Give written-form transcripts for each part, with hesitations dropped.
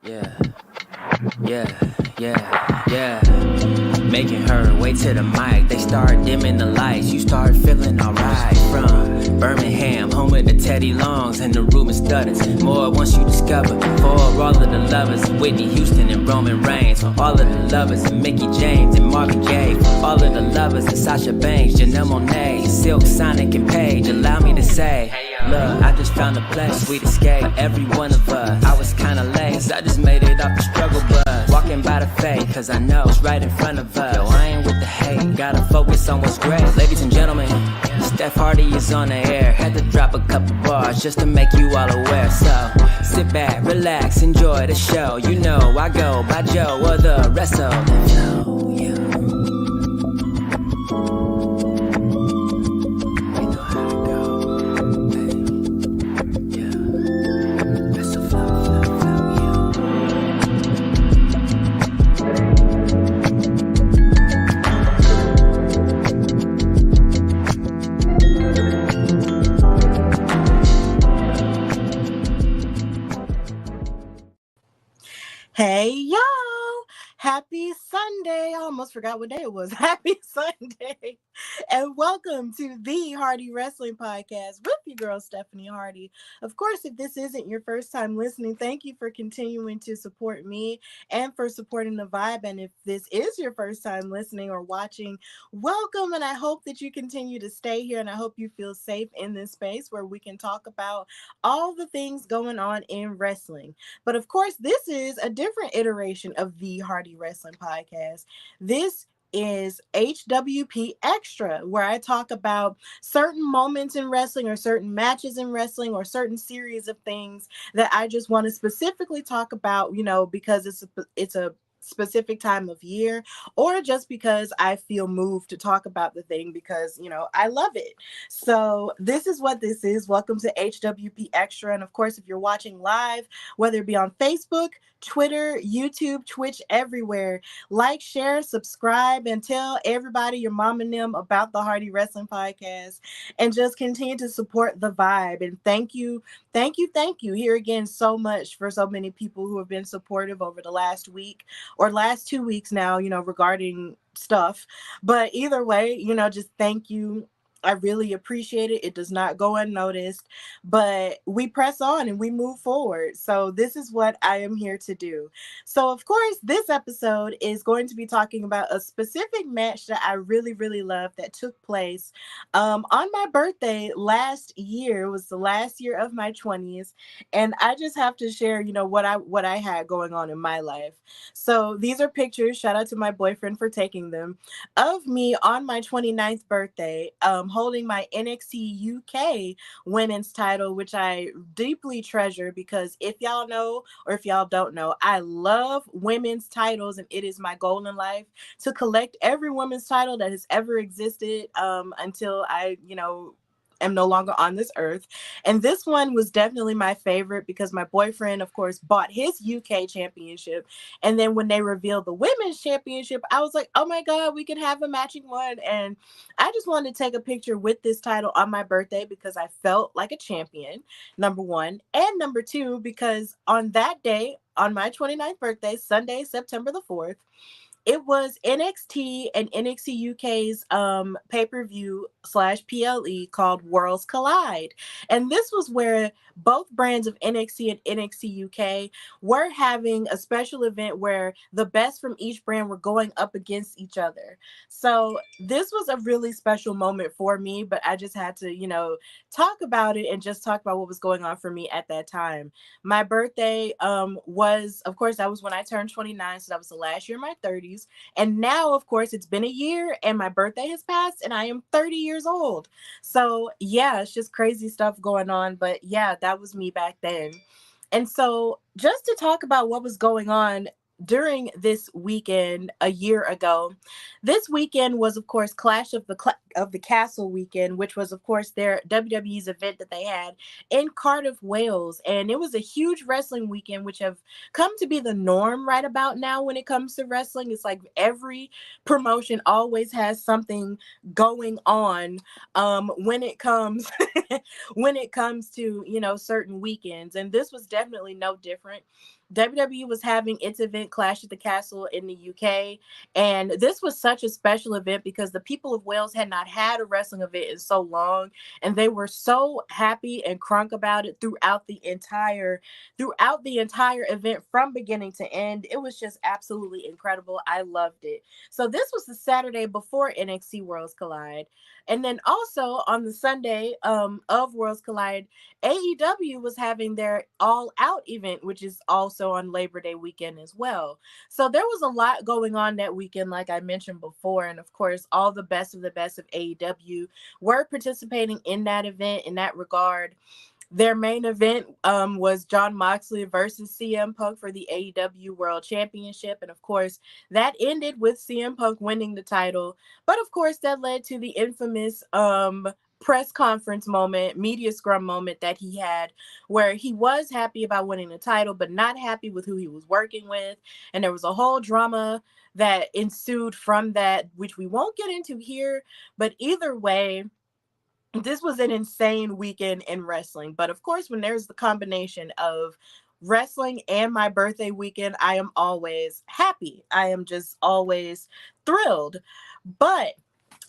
Yeah, yeah. Making her way to the mic. They start dimming the lights. You start feeling alright. From Birmingham, home of the Teddy Longs and the Ruben Studders. More once you discover. For all of the lovers, Whitney Houston and Roman Reigns. For all of the lovers, and Mickey James and Marvin Gaye. For all of the lovers, and Sasha Banks, Janelle Monáe, Silk, Sonic, and Paige. Allow me to say, look, I just found a place, sweet escape for every one of us. I was kinda late, cause I just made it off the struggle bus. Walking by the fate, cause I know it's right in front of us. Yo, I ain't with the hate, gotta focus on what's great. Ladies and gentlemen, Steph Hardy is on the air. Had to drop a couple bars just to make you all aware. So, sit back, relax, enjoy the show. You know I go by Joe or the rest of the flow, yeah. Hey, y'all. Happy Sunday. I almost forgot what day it was. Happy Sunday. And welcome to the Hardy Wrestling Podcast with your girl, Stephanie Hardy. Of course, if this isn't your first time listening, thank you for continuing to support me and for supporting the vibe. And if this is your first time listening or watching, welcome. And I hope that you continue to stay here. And I hope you feel safe in this space where we can talk about all the things going on in wrestling. But of course, this is a different iteration of the Hardy Wrestling Podcast. This is HWP Xtra, where I talk about certain moments in wrestling or certain matches in wrestling or certain series of things that I just want to specifically talk about, because it's a specific time of year, or just because I feel moved to talk about the thing because, I love it. So this is what this is. Welcome to HWP Xtra. And of course, if you're watching live, whether it be on Facebook, Twitter, YouTube, Twitch, everywhere, like, share, subscribe, and tell everybody, your mom and them, about the Hardy Wrestling Podcast, and just continue to support the vibe. And thank you here again so much for so many people who have been supportive over the last week or last 2 weeks now, regarding stuff. But either way, just thank you. I really appreciate it. It does not go unnoticed, but we press on and we move forward. So this is what I am here to do. So of course, this episode is going to be talking about a specific match that I really, really love that took place on my birthday last year. It was the last year of my 20s. And I just have to share, what I had going on in my life. So these are pictures, shout out to my boyfriend for taking them, of me on my 29th birthday, holding my NXT UK women's title, which I deeply treasure because if y'all know or if y'all don't know, I love women's titles and it is my goal in life to collect every women's title that has ever existed until I, am no longer on this earth. And this one was definitely my favorite because my boyfriend, of course, bought his UK championship. And then when they revealed the women's championship, I was like, oh my God, we can have a matching one. And I just wanted to take a picture with this title on my birthday because I felt like a champion, number one. And number two, because on that day, on my 29th birthday, Sunday, September the 4th, it was NXT and NXT UK's pay-per-view / PLE called Worlds Collide. And this was where both brands of NXT and NXT UK were having a special event where the best from each brand were going up against each other. So this was a really special moment for me, but I just had to, talk about it and just talk about what was going on for me at that time. My birthday was, of course, that was when I turned 29. So that was the last year of my 30s. And now, of course, it's been a year and my birthday has passed and I am 30 years old. So yeah, it's just crazy stuff going on. But yeah, that was me back then. And so just to talk about what was going on during this weekend a year ago, this weekend was, of course, Clash of the of the Castle weekend, which was of course their WWE's event that they had in Cardiff, Wales. And it was a huge wrestling weekend, which have come to be the norm right about now when it comes to wrestling. It's like every promotion always has something going on when it comes when it comes to, you know, certain weekends. And this was definitely no different. WWE was having its event Clash at the Castle in the UK. And this was such a special event because the people of Wales had not had a wrestling event in so long. And they were so happy and crunk about it throughout the entire event from beginning to end. It was just absolutely incredible. I loved it. So this was the Saturday before NXT Worlds Collide. And then also on the Sunday of Worlds Collide, AEW was having their All Out event, which is also on Labor Day weekend as well. So there was a lot going on that weekend, like I mentioned before. And of course, all the best of AEW were participating in that event in that regard. Their main event was Jon Moxley versus CM Punk for the AEW World Championship. And of course, that ended with CM Punk winning the title. But of course, that led to the infamous press conference moment, media scrum moment that he had, where he was happy about winning the title, but not happy with who he was working with. And there was a whole drama that ensued from that, which we won't get into here. But either way, this was an insane weekend in wrestling. But of course, when there's the combination of wrestling and my birthday weekend, I am always happy. I am just always thrilled. But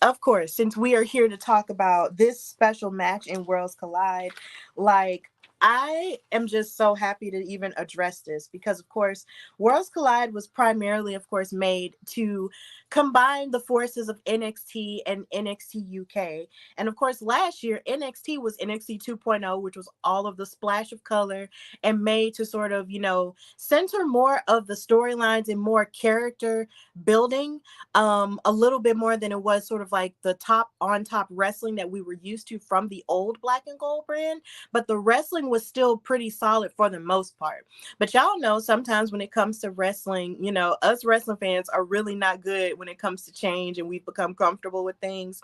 of course, since we are here to talk about this special match in Worlds Collide, like, I am just so happy to even address this because, of course, Worlds Collide was primarily, of course, made to combine the forces of NXT and NXT UK. And, of course, last year, NXT was NXT 2.0, which was all of the splash of color and made to sort of, you know, center more of the storylines and more character building, a little bit more than it was sort of like the top on top wrestling that we were used to from the old Black and Gold brand. But the wrestling was still pretty solid for the most part. But y'all know sometimes when it comes to wrestling, you know, us wrestling fans are really not good when it comes to change, and we've become comfortable with things.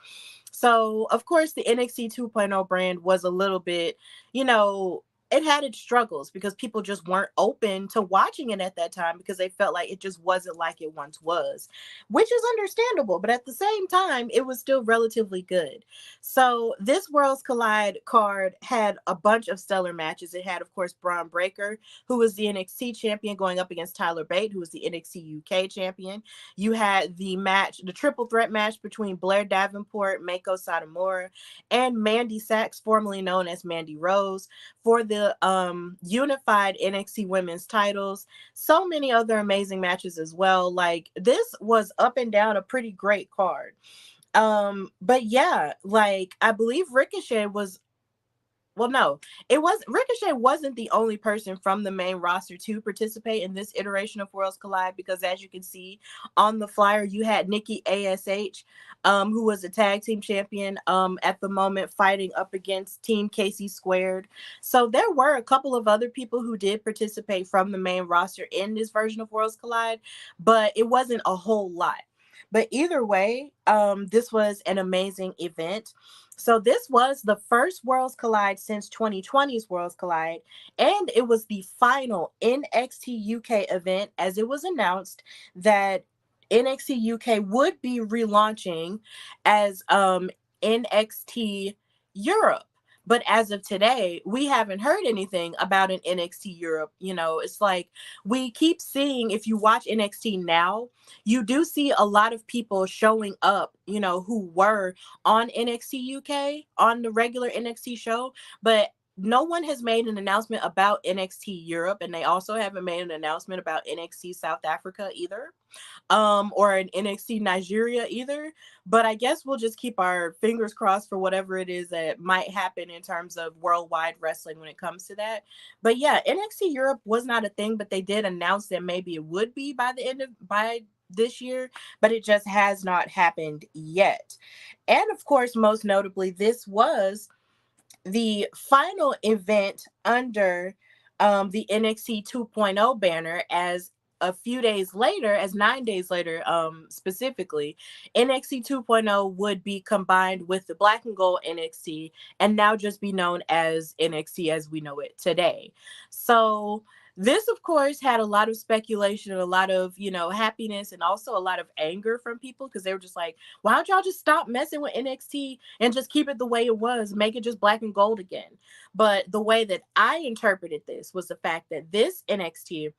So, of course, the NXT 2.0 brand was a little bit, you know, it had its struggles because people just weren't open to watching it at that time because they felt like it just wasn't like it once was, which is understandable. But at the same time, it was still relatively good. So this Worlds Collide card had a bunch of stellar matches. It had, of course, Braun Breaker, who was the NXT champion, going up against Tyler Bate, who was the NXT UK champion. You had the match, the triple threat match between Blair Davenport, Mako Satomura, and Mandy Sachs, formerly known as Mandy Rose, for the unified NXT women's titles. So many other amazing matches as well. Like, this was up and down a pretty great card. But yeah, like, I believe Ricochet was, well, no, it was Ricochet wasn't the only person from the main roster to participate in this iteration of Worlds Collide, because as you can see on the flyer, you had Nikki ASH, who was a tag team champion at the moment, fighting up against Team Casey Squared. So there were a couple of other people who did participate from the main roster in this version of Worlds Collide, but it wasn't a whole lot. But either way, this was an amazing event. So this was the first Worlds Collide since 2020's Worlds Collide, and it was the final NXT UK event, as it was announced that NXT UK would be relaunching as NXT Europe. But as of today, we haven't heard anything about an NXT Europe. You know, it's like we keep seeing, if you watch NXT now, you do see a lot of people showing up, you know, who were on NXT UK on the regular NXT show, but no one has made an announcement about NXT Europe, and they also haven't made an announcement about NXT South Africa either, or an NXT Nigeria either. But I guess we'll just keep our fingers crossed for whatever it is that might happen in terms of worldwide wrestling when it comes to that. But yeah, NXT Europe was not a thing, but they did announce that maybe it would be by this year, but it just has not happened yet. And of course, most notably, this was the final event under the NXT 2.0 banner, as a few days later, as 9 days later, specifically, NXT 2.0 would be combined with the Black and Gold NXT and now just be known as NXT as we know it today. So this, of course, had a lot of speculation and a lot of, happiness and also a lot of anger from people because they were just like, why don't y'all just stop messing with NXT and just keep it the way it was, make it just black and gold again? But the way that I interpreted this was the fact that this NXT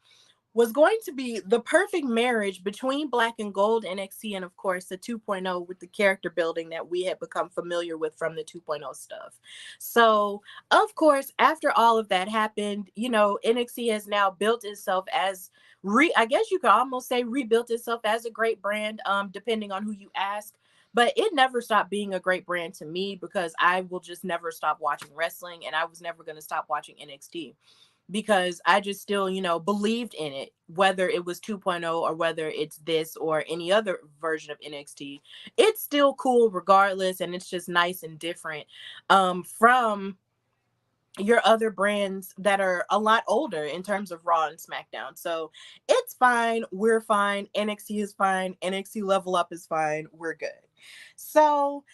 was going to be the perfect marriage between Black and Gold NXT and, of course, the 2.0 with the character building that we had become familiar with from the 2.0 stuff. So, of course, after all of that happened, NXT has now built itself as I guess you could almost say rebuilt itself as a great brand, depending on who you ask. But it never stopped being a great brand to me because I will just never stop watching wrestling, and I was never going to stop watching NXT because I just still, believed in it, whether it was 2.0 or whether it's this or any other version of NXT. It's still cool regardless, and it's just nice and different from your other brands that are a lot older in terms of Raw and SmackDown. So it's fine. We're fine. NXT is fine. NXT Level Up is fine. We're good. So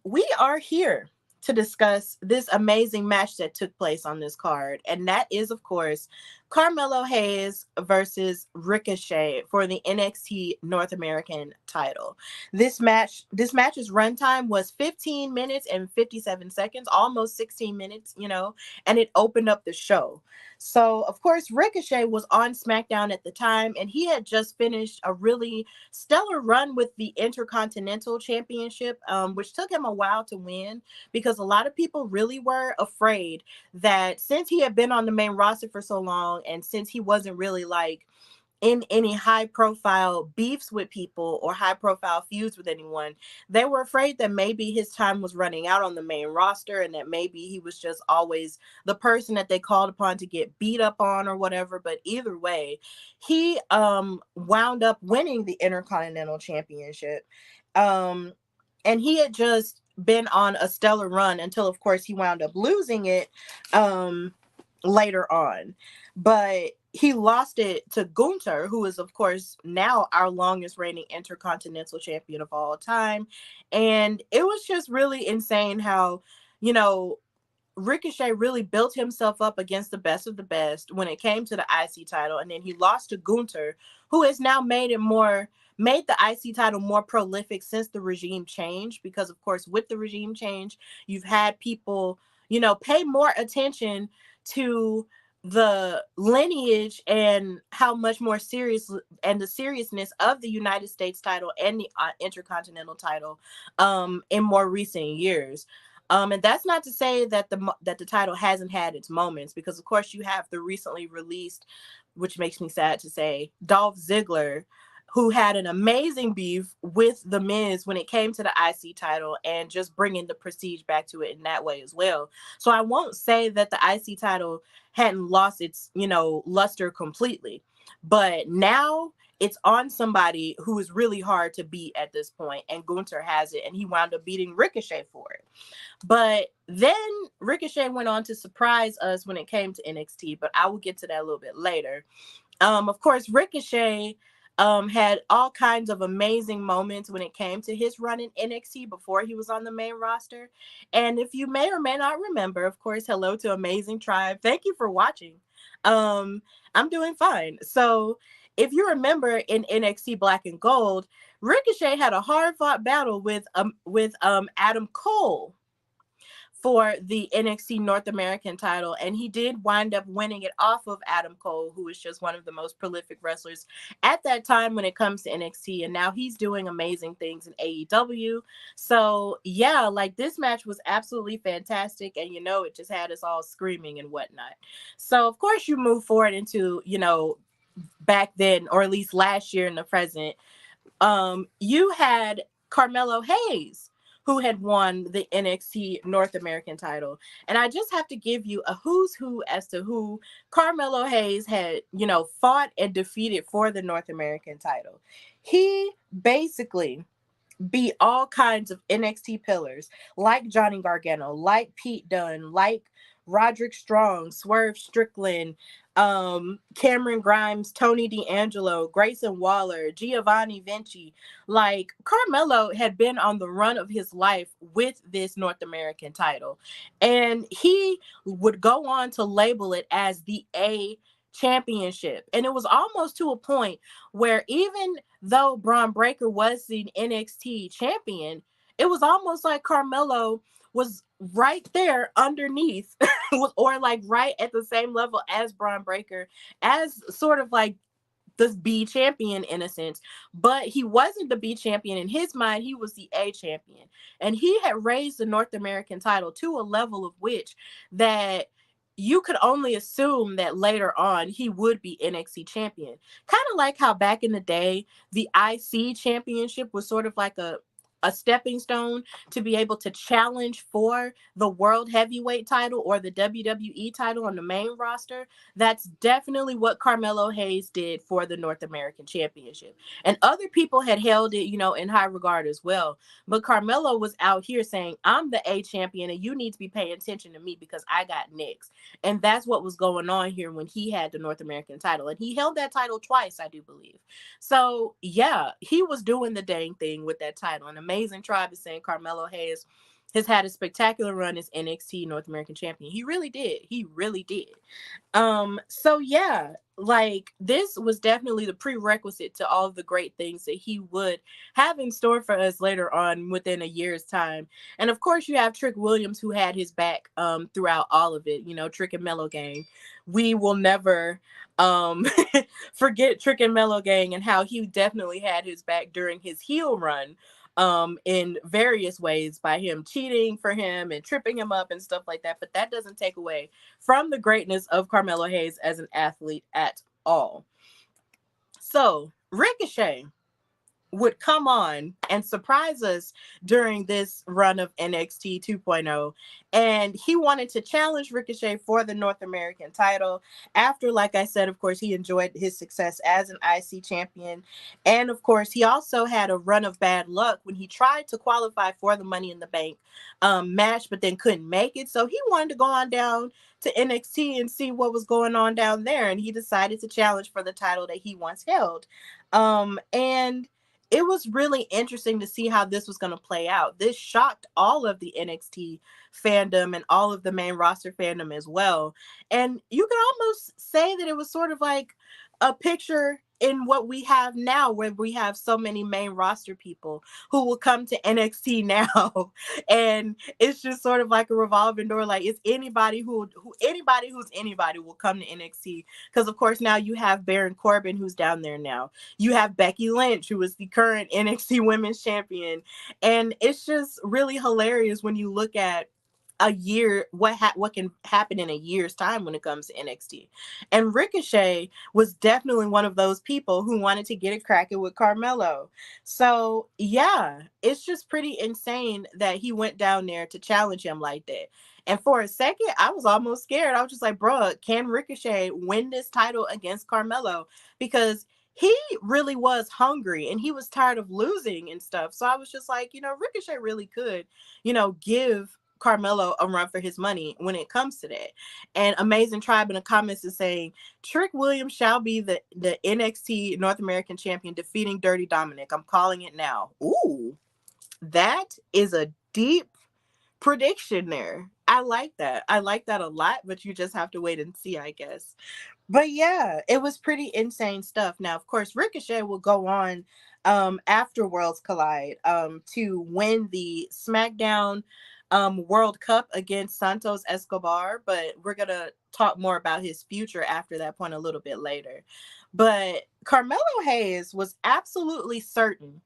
we are here to discuss this amazing match that took place on this card. And that is, of course, Carmelo Hayes versus Ricochet for the NXT North American title. This match's runtime was 15 minutes and 57 seconds, almost 16 minutes, and it opened up the show. So, of course, Ricochet was on SmackDown at the time, and he had just finished a really stellar run with the Intercontinental Championship, which took him a while to win because a lot of people really were afraid that since he had been on the main roster for so long and since he wasn't really like in any high profile beefs with people or high profile feuds with anyone, they were afraid that maybe his time was running out on the main roster and that maybe he was just always the person that they called upon to get beat up on or whatever. But either way, he wound up winning the Intercontinental Championship. And he had just been on a stellar run until, of course, he wound up losing it later on. But he lost it to Gunther, who is, of course, now our longest reigning Intercontinental Champion of all time. And it was just really insane how, Ricochet really built himself up against the best of the best when it came to the IC title. And then he lost to Gunther, who has now made the IC title more prolific since the regime change. Because, of course, with the regime change, you've had people, pay more attention to the lineage and how much more serious and the seriousness of the United States title and the Intercontinental title in more recent years. And that's not to say that the title hasn't had its moments, because of course you have the recently released, which makes me sad to say, Dolph Ziggler, who had an amazing beef with The Miz when it came to the IC title and just bringing the prestige back to it in that way as well. So I won't say that the IC title hadn't lost its, luster completely, but now it's on somebody who is really hard to beat at this point, and Gunther has it, and he wound up beating Ricochet for it. But then Ricochet went on to surprise us when it came to NXT, but I will get to that a little bit later. Of course, Ricochet had all kinds of amazing moments when it came to his run in NXT before he was on the main roster. And if you may or may not remember, of course, hello to Amazing Tribe. Thank you for watching. I'm doing fine. So if you remember in NXT Black and Gold, Ricochet had a hard-fought battle with Adam Cole for the NXT North American title, and he did wind up winning it off of Adam Cole, who is just one of the most prolific wrestlers at that time when it comes to NXT, and now he's doing amazing things in AEW. So yeah, like, this match was absolutely fantastic, and it just had us all screaming and whatnot. So of course you move forward into, back then, or at least last year in the present, you had Carmelo Hayes, who had won the NXT North American title. And I just have to give you a who's who as to who Carmelo Hayes had, fought and defeated for the North American title. He basically beat all kinds of NXT pillars like Johnny Gargano, like Pete Dunne, like Roderick Strong, Swerve Strickland, Cameron Grimes, Tony D'Angelo, Grayson Waller, Giovanni Vinci. Like, Carmelo had been on the run of his life with this North American title, and he would go on to label it as the A championship. And it was almost to a point where, even though Braun Breaker was the NXT champion, it was almost like Carmelo was right there underneath or like right at the same level as Braun Breaker, as sort of like the B champion in a sense, but he wasn't the B champion. In his mind, he was the A champion, and he had raised the North American title to a level of which that you could only assume that later on he would be NXT champion. Kind of like how back in the day, the IC championship was sort of like a stepping stone to be able to challenge for the world heavyweight title or the WWE title on the main roster. That's definitely what Carmelo Hayes did for the North American Championship. And other people had held it, in high regard as well. But Carmelo was out here saying, I'm the A champion and you need to be paying attention to me because I got next. And that's what was going on here when he had the North American title. And he held that title twice, I do believe. So, yeah, he was doing the dang thing with that title. An amazing tribe is saying Carmelo Hayes has had a spectacular run as NXT North American champion. He really did. He really did. So yeah, like, this was definitely the prerequisite to all of the great things that he would have in store for us later on within a year's time. And of course, you have Trick Williams, who had his back throughout all of it. Trick and Mellow Gang. We will never um forget Trick and Mellow Gang and how he definitely had his back during his heel run in various ways, by him cheating for him and tripping him up and stuff like that. But that doesn't take away from the greatness of Carmelo Hayes as an athlete at all. So Ricochet would come on and surprise us during this run of NXT 2.0. And he wanted to challenge Ricochet for the North American title after, like I said, of course, he enjoyed his success as an IC champion. And of course, he also had a run of bad luck when he tried to qualify for the Money in the Bank match, but then couldn't make it. So he wanted to go on down to NXT and see what was going on down there. And he decided to challenge for the title that he once held. And it was really interesting to see how this was going to play out. This shocked all of the NXT fandom and all of the main roster fandom as well. And you could almost say that it was sort of like a picture in what we have now, where we have so many main roster people who will come to NXT now. And it's just sort of like a revolving door. Like, it's anybody anybody who's anybody will come to NXT. Because of course now you have Baron Corbin, who's down there now. You have Becky Lynch, who is the current NXT Women's Champion. And it's just really hilarious when you look at a year, what can happen in a year's time when it comes to NXT. And Ricochet was definitely one of those people who wanted to get it cracking with Carmelo. So yeah, it's just pretty insane that he went down there to challenge him like that. And for a second, I was almost scared. I was just like, bruh, can Ricochet win this title against Carmelo? Because he really was hungry and he was tired of losing and stuff. So I was just like, Ricochet really could, give Carmelo a run for his money when it comes to that. And Amazing Tribe in the comments is saying Trick Williams shall be the NXT North American champion, defeating Dirty Dominic. I'm calling it now. Ooh, that is a deep prediction there. I like that. I like that a lot, but you just have to wait and see, I guess. But yeah, it was pretty insane stuff. Now, of course, Ricochet will go on after Worlds Collide to win the SmackDown World Cup against Santos Escobar, but we're going to talk more about his future after that point a little bit later. But Carmelo Hayes was absolutely certain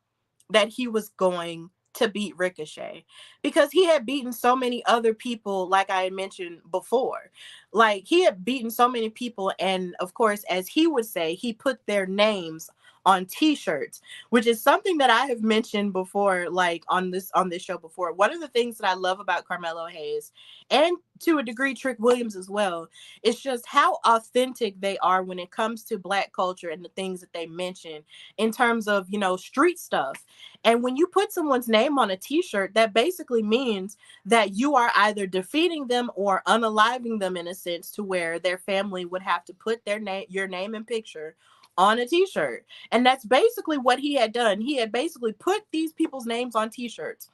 that he was going to beat Ricochet because he had beaten so many other people, like I had mentioned before. Like, he had beaten so many people, and of course, as he would say, he put their names on t-shirts, which is something that I have mentioned before, like on this show before. One of the things that I love about Carmelo Hayes, and to a degree Trick Williams as well, is just how authentic they are when it comes to Black culture and the things that they mention in terms of, you know, street stuff. And when you put someone's name on a t-shirt, that basically means that you are either defeating them or unaliving them, in a sense, to where their family would have to put their name, your name and picture on a t-shirt. And that's basically what he had done. He had basically put these people's names on t-shirts.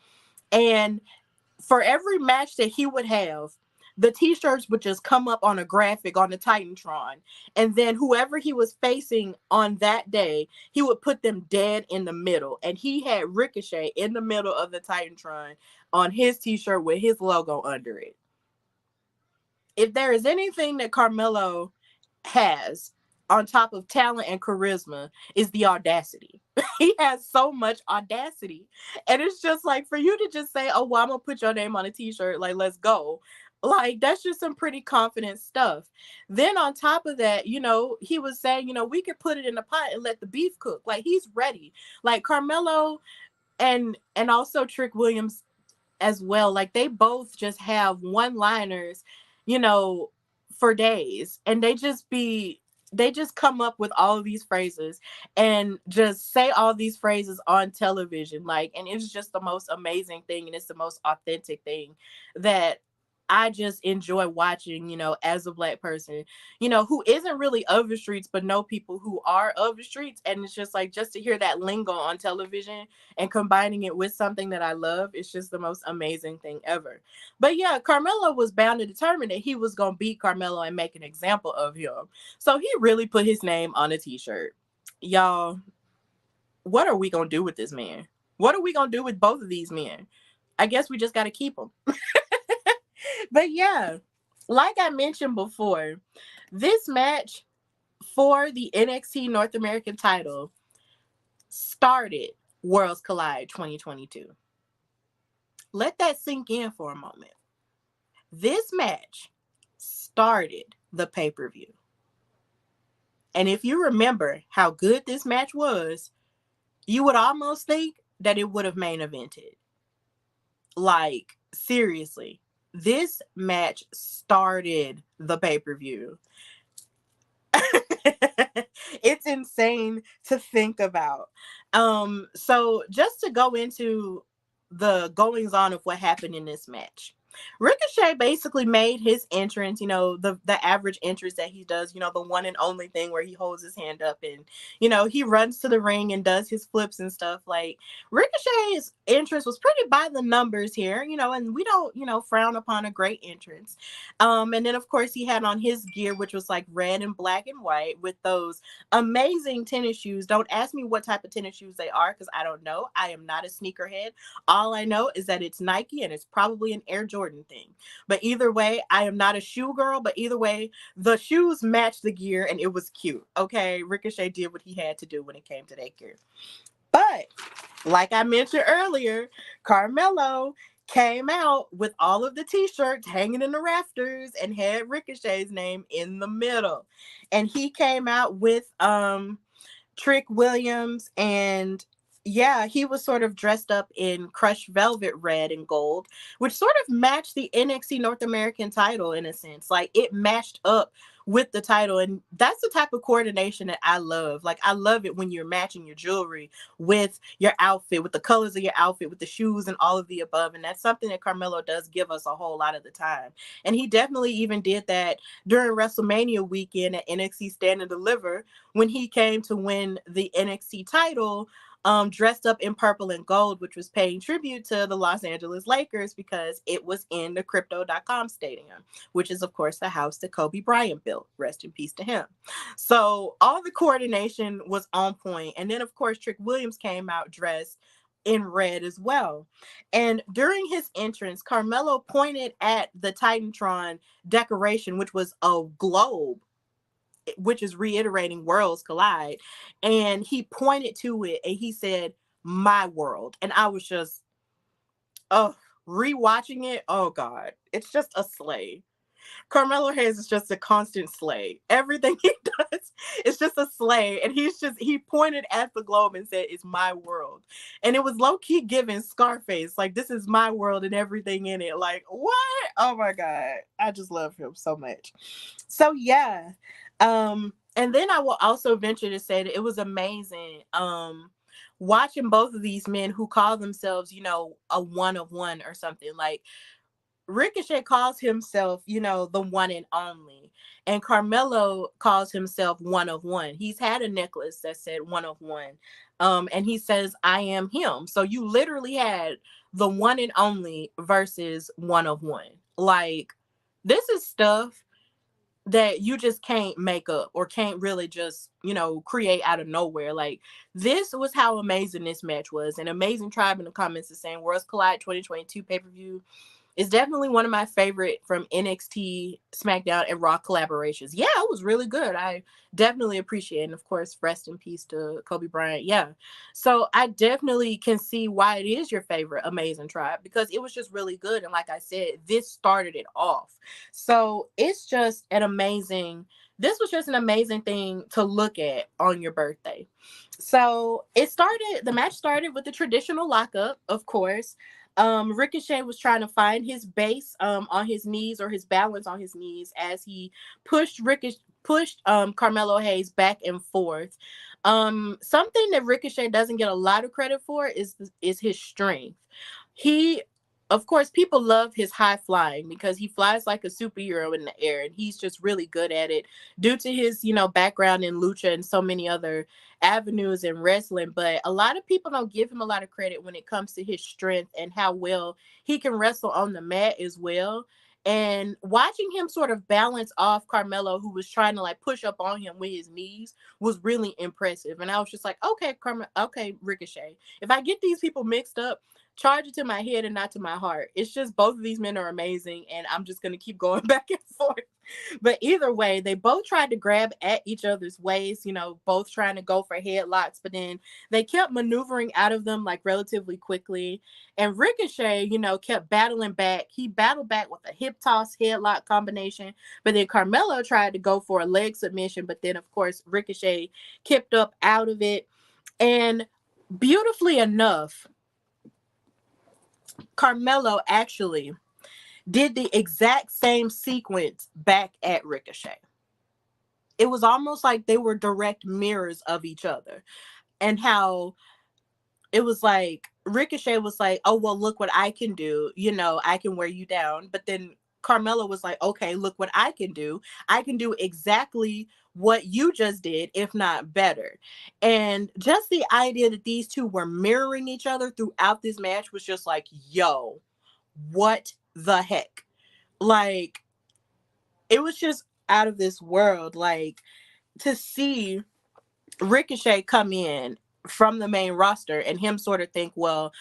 And for every match that he would have, the t-shirts would just come up on a graphic on the Titantron. And then whoever he was facing on that day, he would put them dead in the middle. And he had Ricochet in the middle of the Titantron on his t-shirt with his logo under it. If there is anything that Carmelo has on top of talent and charisma, is the audacity. He has so much audacity. And it's just like, for you to just say, oh, well, I'm gonna put your name on a t-shirt, like, let's go. Like, that's just some pretty confident stuff. Then on top of that, you know, he was saying, you know, we could put it in a pot and let the beef cook. Like, he's ready. Like Carmelo and also Trick Williams as well. Like, they both just have one-liners, you know, for days. And they just come up with all of these phrases and just say all these phrases on television. Like, and it's just the most amazing thing. And it's the most authentic thing that I just enjoy watching, you know, as a Black person, you know, who isn't really of the streets, but know people who are of the streets. And it's just like, just to hear that lingo on television and combining it with something that I love, it's just the most amazing thing ever. But yeah, Carmelo was bound to determine that he was going to beat Carmelo and make an example of him. So he really put his name on a t-shirt. Y'all, what are we going to do with this man? What are we going to do with both of these men? I guess we just got to keep them. But yeah, like I mentioned before, this match for the NXT North American title started Worlds Collide 2022. Let that sink in for a moment. This match started the pay-per-view. And if you remember how good this match was, you would almost think that it would have main evented. Like, seriously. This match started the pay-per-view. It's insane to think about. So just to go into the goings on of what happened in this match. Ricochet basically made his entrance, you know, the average entrance that he does, you know, the one and only thing where he holds his hand up and, you know, he runs to the ring and does his flips and stuff. Like, Ricochet's entrance was pretty by the numbers here, you know, and we don't, you know, frown upon a great entrance. And then of course he had on his gear, which was like red and black and white with those amazing tennis shoes. Don't ask me what type of tennis shoes they are, because I don't know. I am not a sneakerhead. All I know is that it's Nike and it's probably an Air Jordan thing. But either way, I am not a shoe girl, but either way, the shoes matched the gear and it was cute. Okay, Ricochet did what he had to do when it came to that gear. But like I mentioned earlier, Carmelo came out with all of the t-shirts hanging in the rafters and had Ricochet's name in the middle. And he came out with Trick Williams, and yeah, he was sort of dressed up in crushed velvet red and gold, which sort of matched the NXT North American title in a sense. Like, it matched up with the title, and that's the type of coordination that I love. Like, I love it when you're matching your jewelry with your outfit, with the colors of your outfit, with the shoes and all of the above. And that's something that Carmelo does give us a whole lot of the time. And he definitely even did that during WrestleMania weekend at NXT Stand and Deliver when he came to win the NXT title, dressed up in purple and gold, which was paying tribute to the Los Angeles Lakers because it was in the Crypto.com Stadium, which is, of course, the house that Kobe Bryant built. Rest in peace to him. So all the coordination was on point. And then, of course, Trick Williams came out dressed in red as well. And during his entrance, Carmelo pointed at the Titantron decoration, which was a globe, which is reiterating Worlds Collide, and he pointed to it and he said, "My world." And I was just, rewatching it. Oh God, it's just a slay. Carmelo Hayes is just a constant slay. Everything he does It's just a sleigh, and he pointed at the globe and said, "It's my world," and it was low key giving Scarface, like, this is my world and everything in it. Like, what? Oh my god, I just love him so much. So yeah, and then I will also venture to say that it was amazing. Watching both of these men who call themselves, a one of one or something. Like, Ricochet calls himself, the one and only. And Carmelo calls himself one of one. He's had a necklace that said one of one. And he says, I am him. So you literally had the one and only versus one of one. Like, this is stuff that you just can't make up or can't really just, create out of nowhere. Like, this was how amazing this match was. An Amazing Tribe in the comments is saying Worlds Collide 2022 pay-per-view is definitely one of my favorite from NXT, SmackDown, and Raw collaborations. Yeah, it was really good. I definitely appreciate it. And of course, rest in peace to Kobe Bryant. Yeah. So I definitely can see why it is your favorite Amazing Tribe, because it was just really good. And like I said, this started it off. So it's just this was just an amazing thing to look at on your birthday. So the match started with the traditional lockup, of course. Ricochet was trying to find his base on his knees, or his balance on his knees, as he pushed Carmelo Hayes back and forth. Something that Ricochet doesn't get a lot of credit for is his strength. He Of course, people love his high flying because he flies like a superhero in the air, and he's just really good at it due to his, background in lucha and so many other avenues in wrestling. But a lot of people don't give him a lot of credit when it comes to his strength and how well he can wrestle on the mat as well. And watching him sort of balance off Carmelo, who was trying to like push up on him with his knees, was really impressive. And I was just like, okay, Ricochet, if I get these people mixed up, charge it to my head and not to my heart. It's just both of these men are amazing, and I'm just going to keep going back and forth. But either way, they both tried to grab at each other's waist, both trying to go for headlocks, but then they kept maneuvering out of them like relatively quickly. And Ricochet, kept battling back. He battled back with a hip toss headlock combination, but then Carmelo tried to go for a leg submission, but then of course Ricochet kept up out of it. And beautifully enough, Carmelo actually did the exact same sequence back at Ricochet. It was almost like they were direct mirrors of each other, and how it was like Ricochet was like, oh, well, look what I can do. I can wear you down. But then Carmelo was like, okay, look what I can do. I can do exactly what you just did, if not better. And just the idea that these two were mirroring each other throughout this match was just like, yo, what the heck? Like, it was just out of this world. Like, to see Ricochet come in from the main roster and him sort of think, well,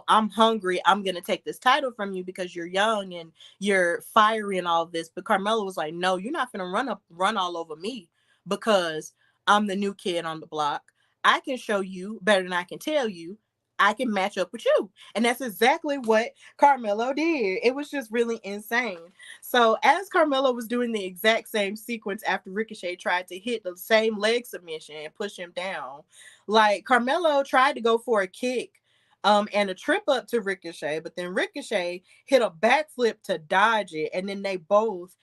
I'm hungry. I'm going to take this title from you because you're young and you're fiery and all of this. But Carmelo was like, no, you're not going to run all over me because I'm the new kid on the block. I can show you better than I can tell you. I can match up with you. And that's exactly what Carmelo did. It was just really insane. So as Carmelo was doing the exact same sequence after Ricochet tried to hit the same leg submission and push him down, like, Carmelo tried to go for a kick and a trip up to Ricochet, but then Ricochet hit a backflip to dodge it. And then they both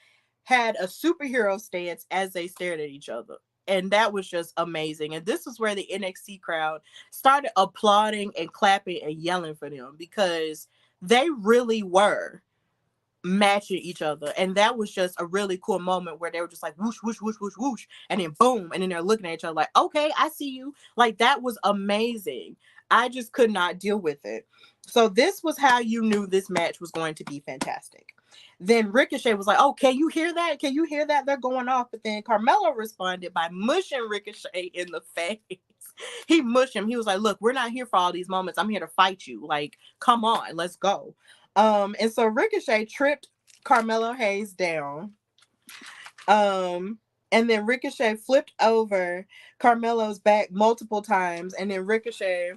had a superhero stance as they stared at each other. And that was just amazing. And this was where the NXT crowd started applauding and clapping and yelling for them, because they really were matching each other. And that was just a really cool moment where they were just like whoosh, whoosh, whoosh, whoosh, whoosh. And then boom. And then they're looking at each other like, okay, I see you. Like, that was amazing. I just could not deal with it. So this was how you knew this match was going to be fantastic. Then Ricochet was like, oh, can you hear that? Can you hear that? They're going off. But then Carmelo responded by mushing Ricochet in the face. He mushed him. He was like, look, we're not here for all these moments. I'm here to fight you. Like, come on, let's go. And so Ricochet tripped Carmelo Hayes down. And then Ricochet flipped over Carmelo's back multiple times. And then Ricochet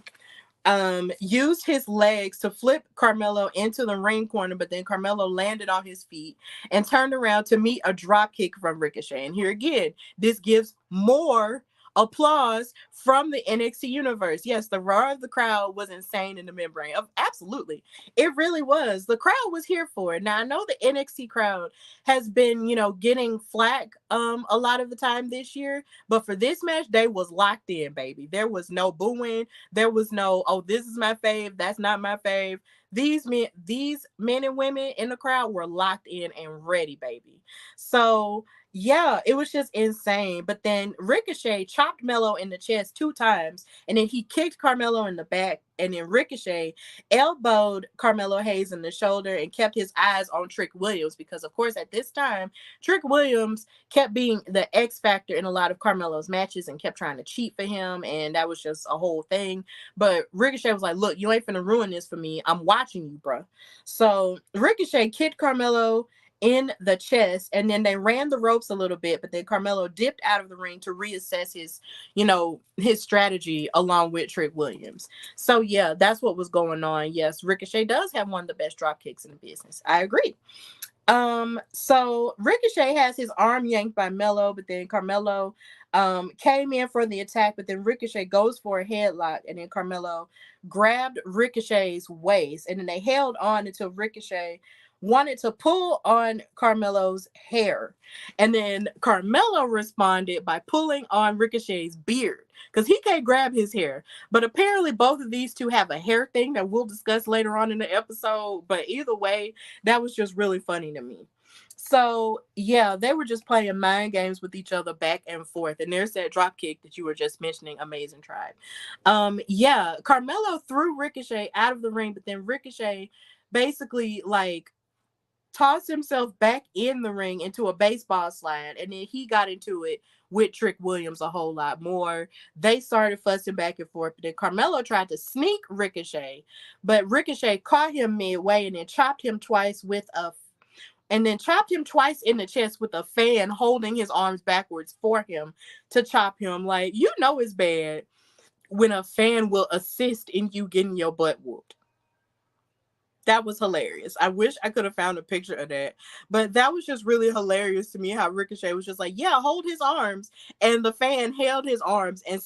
used his legs to flip Carmelo into the ring corner, but then Carmelo landed on his feet and turned around to meet a drop kick from Ricochet. And here again, this gives more applause from the NXT universe. Yes, the roar of the crowd was insane in the membrane. Absolutely. It really was. The crowd was here for it. Now, I know the NXT crowd has been, getting flack a lot of the time this year, but for this match, they was locked in, baby. There was no booing. There was no, oh, this is my fave, that's not my fave. These men and women in the crowd were locked in and ready, baby. So yeah, it was just insane. But then Ricochet chopped Melo in the chest 2 times, and then he kicked Carmelo in the back, and then Ricochet elbowed Carmelo Hayes in the shoulder and kept his eyes on Trick Williams, because of course at this time Trick Williams kept being the X factor in a lot of Carmelo's matches and kept trying to cheat for him, and that was just a whole thing. But Ricochet was like, look, you ain't finna ruin this for me. I'm watching you, bro. So Ricochet kicked Carmelo in the chest, and then they ran the ropes a little bit, but then Carmelo dipped out of the ring to reassess his strategy along with Trick Williams. So yeah, that's what was going on. Yes, Ricochet does have one of the best drop kicks in the business. I agree. So Ricochet has his arm yanked by Melo, but then Carmelo came in for the attack, but then Ricochet goes for a headlock, and then Carmelo grabbed Ricochet's waist, and then they held on until Ricochet wanted to pull on Carmelo's hair. And then Carmelo responded by pulling on Ricochet's beard, because he can't grab his hair. But apparently both of these two have a hair thing that we'll discuss later on in the episode. But either way, that was just really funny to me. So yeah, they were just playing mind games with each other back and forth. And there's that drop kick that you were just mentioning, Amazing Tribe. Yeah, Carmelo threw Ricochet out of the ring, but then Ricochet basically tossed himself back in the ring into a baseball slide, and then he got into it with Trick Williams a whole lot more. They started fussing back and forth, but then Carmelo tried to sneak Ricochet, but Ricochet caught him midway and then chopped him twice in the chest with a fan holding his arms backwards for him to chop him. It's bad when a fan will assist in you getting your butt whooped. That was hilarious. I wish I could have found a picture of that. But that was just really hilarious to me, how Ricochet was just like, yeah, hold his arms. And the fan held his arms and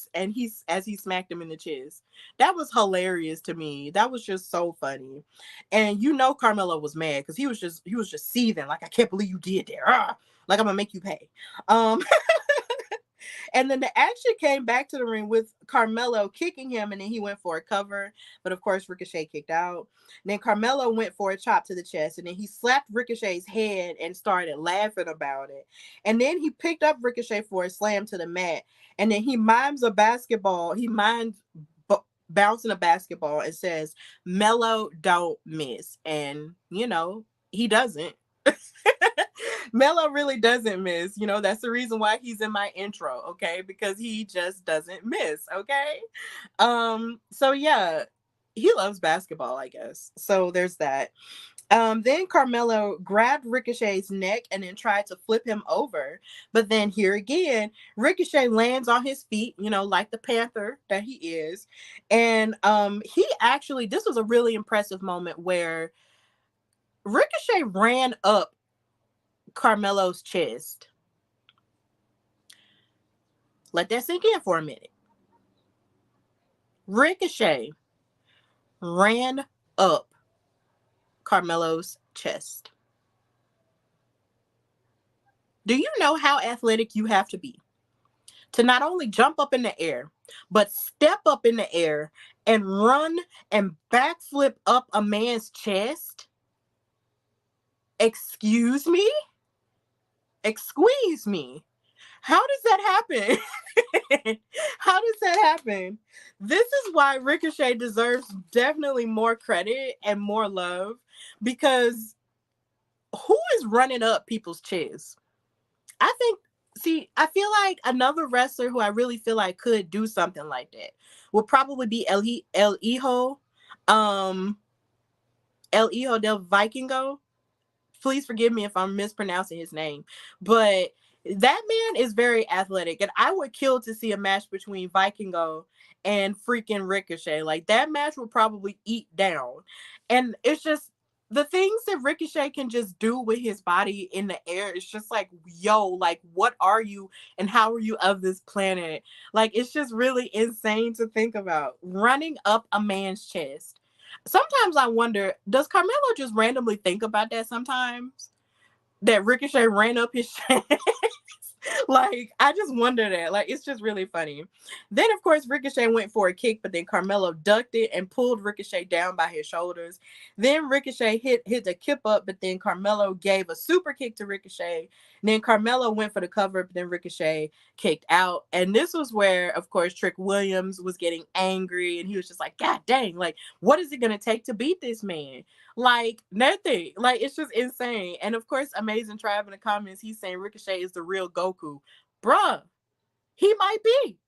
as he smacked him in the chest. That was hilarious to me. That was just so funny. And Carmelo was mad because he was just seething. Like, I can't believe you did that. Like, I'm gonna make you pay. And then the action came back to the ring with Carmelo kicking him, and then he went for a cover. But of course, Ricochet kicked out. And then Carmelo went for a chop to the chest, and then he slapped Ricochet's head and started laughing about it. And then he picked up Ricochet for a slam to the mat. And then he mimes a basketball. He mimes bouncing a basketball and says, Melo don't miss. And, he doesn't. Melo really doesn't miss. That's the reason why he's in my intro, okay? Because he just doesn't miss, okay? So yeah, he loves basketball, I guess. So there's that. Then Carmelo grabbed Ricochet's neck and then tried to flip him over. But then here again, Ricochet lands on his feet, like the Panther that he is. And this was a really impressive moment where Ricochet ran up Carmelo's chest. Let that sink in for a minute. Ricochet ran up Carmelo's chest. Do you know how athletic you have to be to not only jump up in the air, but step up in the air and run and backflip up a man's chest? Excuse me? Excuse me. How does that happen? How does that happen? This is why Ricochet deserves definitely more credit and more love, because who is running up people's chests? I feel like another wrestler who I really feel like could do something like that would probably be El Hijo del Vikingo. Please forgive me if I'm mispronouncing his name, but That man is very athletic, and I would kill to see a match between Vikingo and freaking Ricochet. Like, that match would probably eat down. And it's just the things that Ricochet can just do with his body in the air. It's just like, yo, like, what are you and how are you of this planet? Like, it's just really insane to think about. Running up a man's chest. Sometimes I wonder, does Carmelo just randomly think about that sometimes? That Ricochet ran up his chest? Like, I just wonder that. Like, it's just really funny. Then, of course, Ricochet went for a kick, but then Carmelo ducked it and pulled Ricochet down by his shoulders. Then Ricochet hit the kip up, but then Carmelo gave a super kick to Ricochet. And then Carmelo went for the cover, but then Ricochet kicked out. And this was where, of course, Trick Williams was getting angry, and he was just like, God dang, like, what is it going to take to beat this man? Like, nothing. Like, it's just insane. And of course, Amazing Tribe in the comments, he's saying Ricochet is the real Goku. Bruh, he might be.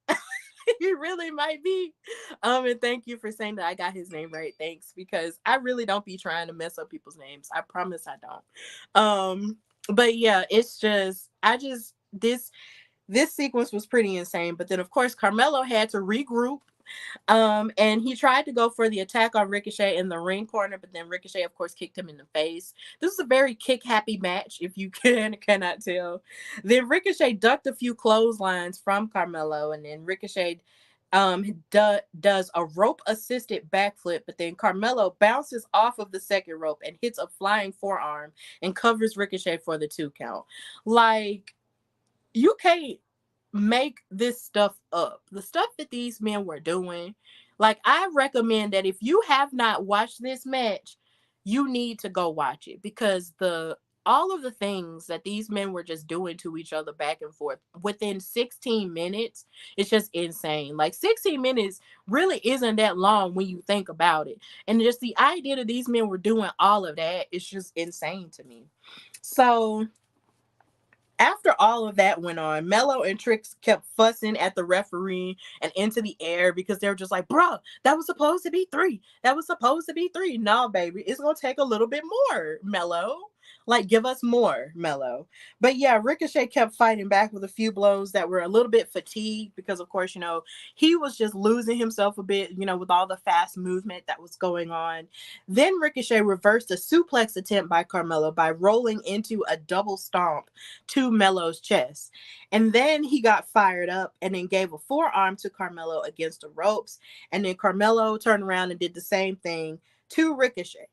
He really might be. And thank you for saying that I got his name right. Thanks. Because I really don't be trying to mess up people's names. I promise I don't. But yeah, it's just, this sequence was pretty insane. But then of course Carmelo had to regroup. And he tried to go for the attack on Ricochet in the ring corner, but then Ricochet, of course, kicked him in the face. This is a very kick-happy match, if you cannot tell. Then Ricochet ducked a few clotheslines from Carmelo, and then Ricochet does a rope-assisted backflip, but then Carmelo bounces off of the second rope and hits a flying forearm and covers Ricochet for the 2 count. Like, you can't make this stuff up. The stuff that these men were doing, like, I recommend that if you have not watched this match, you need to go watch it, because all of the things that these men were just doing to each other back and forth within 16 minutes, it's just insane. Like, 16 minutes really isn't that long when you think about it. And just the idea that these men were doing all of that is just insane to me. So after all of that went on, Mello and Trix kept fussing at the referee and into the air, because they were just like, bruh, that was supposed to be 3. That was supposed to be 3. No, baby, it's going to take a little bit more, Mello. Like, give us more, Mello. But yeah, Ricochet kept fighting back with a few blows that were a little bit fatigued, because, of course, he was just losing himself a bit, with all the fast movement that was going on. Then Ricochet reversed a suplex attempt by Carmelo by rolling into a double stomp to Mello's chest. And then he got fired up and then gave a forearm to Carmelo against the ropes. And then Carmelo turned around and did the same thing to Ricochet.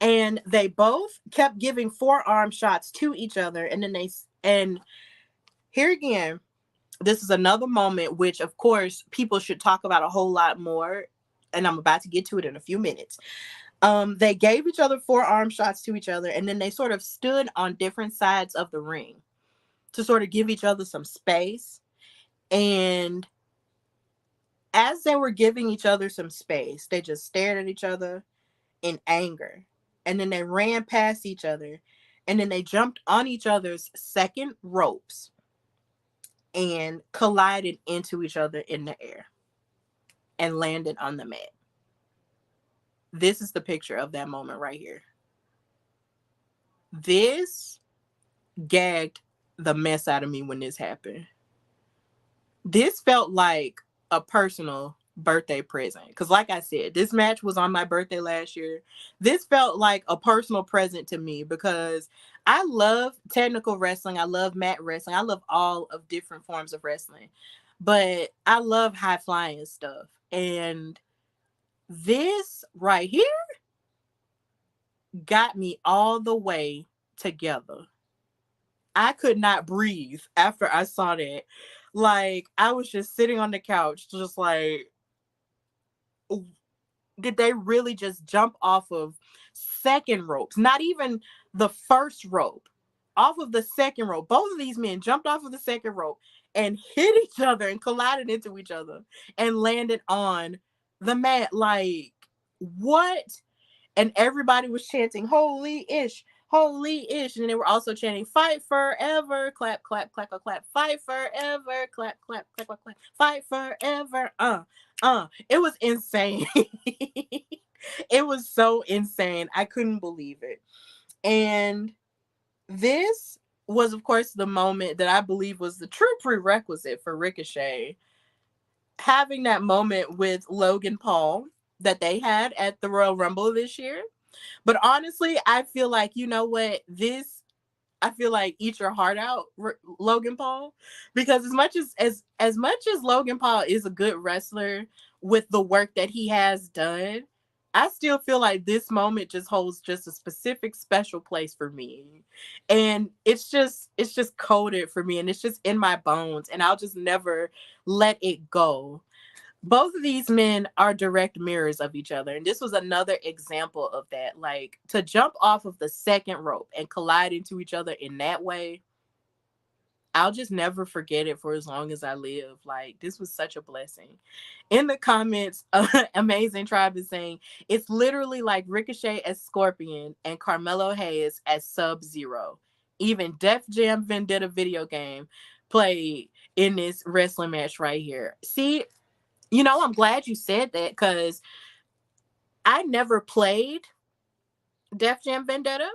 And they both kept giving forearm shots to each other. And here again, this is another moment which, of course, people should talk about a whole lot more. And I'm about to get to it in a few minutes. They gave each other forearm shots to each other, and then they sort of stood on different sides of the ring to sort of give each other some space. And as they were giving each other some space, they just stared at each other in anger. And then they ran past each other, and then they jumped on each other's second ropes and collided into each other in the air and landed on the mat. This is the picture of that moment right here. This gagged the mess out of me when this happened. This felt like a personal birthday present, because like I said, this match was on my birthday last year. This felt like a personal present to me, because I love technical wrestling, I love mat wrestling, I love all of different forms of wrestling, but I love high flying stuff. And this right here got me all the way together. I could not breathe after I saw that. Like, I was just sitting on the couch, just like, did they really just jump off of second ropes? Not even the first rope, off of the second rope. Both of these men jumped off of the second rope and hit each other and collided into each other and landed on the mat. Like, what? And everybody was chanting, holy ish, holy ish. And they were also chanting, fight forever, clap, clap, clap, clap, clap, fight forever, clap, clap, clap, clap, clap, fight forever, It was insane. It was so insane. I couldn't believe it. And this was, of course, the moment that I believe was the true prerequisite for Ricochet having that moment with Logan Paul that they had at the Royal Rumble this year. But honestly, I feel like, you know what, I feel like eat your heart out, Logan Paul, because as much as Logan Paul is a good wrestler with the work that he has done, I still feel like this moment just holds just a specific special place for me. And it's just coded for me, and it's just in my bones, and I'll just never let it go. Both of these men are direct mirrors of each other. And this was another example of that. Like, to jump off of the second rope and collide into each other in that way, I'll just never forget it for as long as I live. Like, this was such a blessing. In the comments, Amazing Tribe is saying it's literally like Ricochet as Scorpion and Carmelo Hayes as Sub-Zero. Even Def Jam Vendetta video game played in this wrestling match right here. See, I'm glad you said that, because I never played Def Jam Vendetta.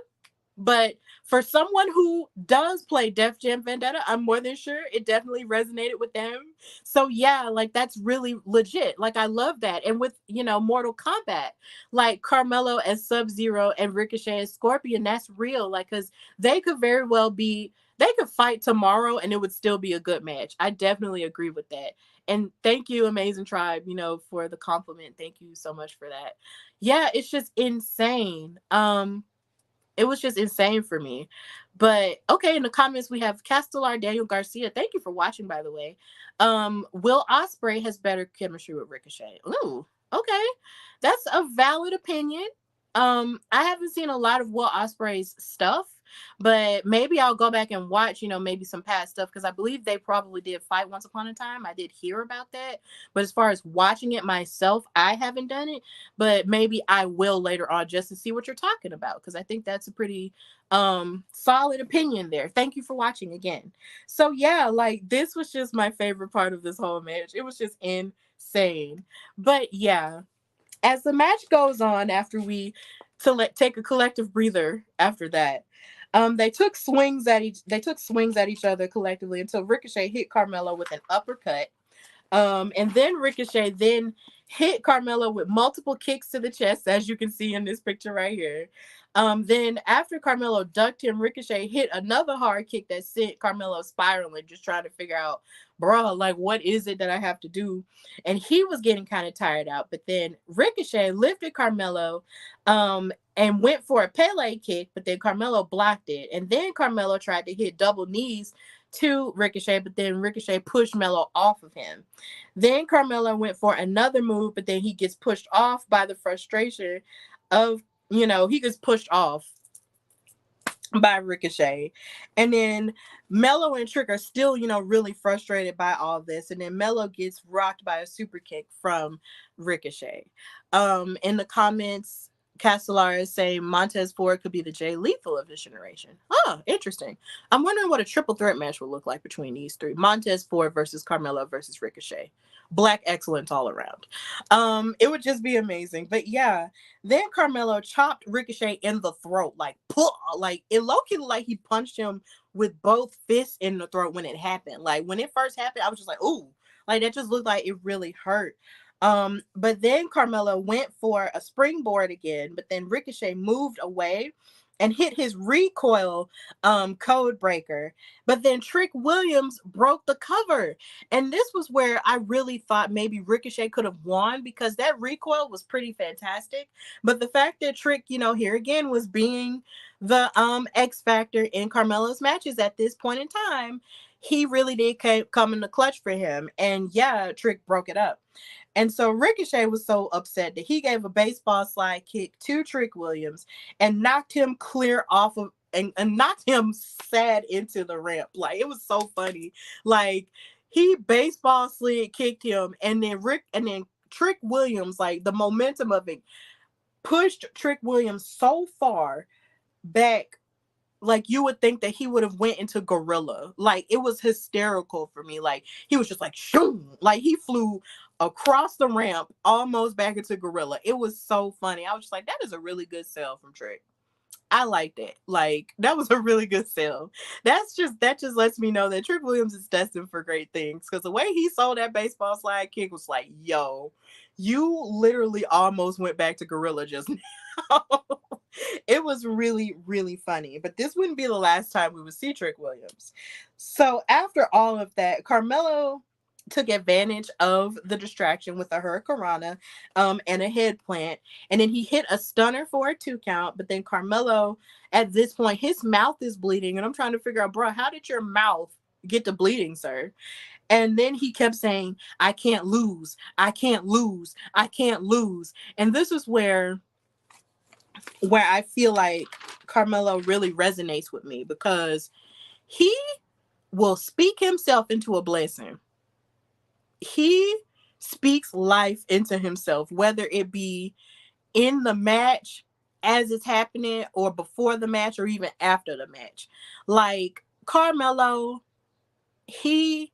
But for someone who does play Def Jam Vendetta, I'm more than sure it definitely resonated with them. So yeah, like, that's really legit. Like, I love that. And with, Mortal Kombat, like Carmelo as Sub-Zero and Ricochet as Scorpion, that's real. Like, because they could very well they could fight tomorrow and it would still be a good match. I definitely agree with that. And thank you, Amazing Tribe, for the compliment. Thank you so much for that. Yeah, it's just insane. It was just insane for me. But okay, in the comments we have Castellar Daniel Garcia. Thank you for watching, by the way. Will Ospreay has better chemistry with Ricochet. Ooh, okay. That's a valid opinion. I haven't seen a lot of Will Ospreay's stuff, but maybe I'll go back and watch, maybe some past stuff, because I believe they probably did fight once upon a time. I did hear about that. But as far as watching it myself, I haven't done it. But maybe I will later on, just to see what you're talking about, because I think that's a pretty solid opinion there. Thank you for watching again. So yeah, like, this was just my favorite part of this whole match. It was just insane. But yeah, as the match goes on, after we take a collective breather after that, they took swings at each other collectively until Ricochet hit Carmelo with an uppercut. And then Ricochet then hit Carmelo with multiple kicks to the chest, as you can see in this picture right here. Then after Carmelo ducked him, Ricochet hit another hard kick that sent Carmelo spiraling, just trying to figure out, bro, like, what is it that I have to do? And he was getting kind of tired out. But then Ricochet lifted Carmelo and went for a Pele kick, but then Carmelo blocked it. And then Carmelo tried to hit double knees to Ricochet, but then Ricochet pushed Melo off of him. Then Carmelo went for another move, but then he gets pushed off by the frustration of, he gets pushed off by Ricochet. And then Melo and Trick are still, really frustrated by all this. And then Melo gets rocked by a super kick from Ricochet. In the comments, Castellar is saying Montez Ford could be the Jay Lethal of this generation. Oh, interesting. I'm wondering what a triple threat match will look like between these three. Montez Ford versus Carmelo versus Ricochet. Black excellence all around. It would just be amazing. But yeah, then Carmelo chopped Ricochet in the throat, like, it low-key looked like he punched him with both fists in the throat when it happened. Like, when it first happened, I was just like, ooh, like, that just looked like it really hurt. But then Carmelo went for a springboard again, but then Ricochet moved away and hit his recoil code breaker. But then Trick Williams broke the cover. And this was where I really thought maybe Ricochet could have won, because that recoil was pretty fantastic. But the fact that Trick, here again, was being the X factor in Carmelo's matches at this point in time, he really did come in the clutch for him. And yeah, Trick broke it up. And so Ricochet was so upset that he gave a baseball slide kick to Trick Williams and knocked him clear off of and knocked him sad into the ramp. Like, it was so funny. Like, he baseball slid kicked him, and then Trick Williams, like, the momentum of it pushed Trick Williams so far back, like, you would think that he would have went into gorilla. Like, it was hysterical for me. Like, he was just like, shoo, like, he flew across the ramp almost back into gorilla. It was so funny. I was just like, that is a really good sell from Trick. I liked it. Like, that was a really good sell. That just lets me know that Trick Williams is destined for great things. Because the way he sold that baseball slide kick was like, yo, you literally almost went back to Gorilla just now. It was really, really funny. But this wouldn't be the last time we would see Trick Williams. So after all of that, Carmelo took advantage of the distraction with a hurricanrana and a head plant, and then he hit a stunner for a 2 count. But then Carmelo, at this point, his mouth is bleeding, and I'm trying to figure out, bro, how did your mouth get to bleeding, sir? And then he kept saying, I can't lose, I can't lose, I can't lose. And this is where I feel like Carmelo really resonates with me, because he will speak himself into a blessing. He speaks life into himself, whether it be in the match as it's happening, or before the match, or even after the match. Like, Carmelo, he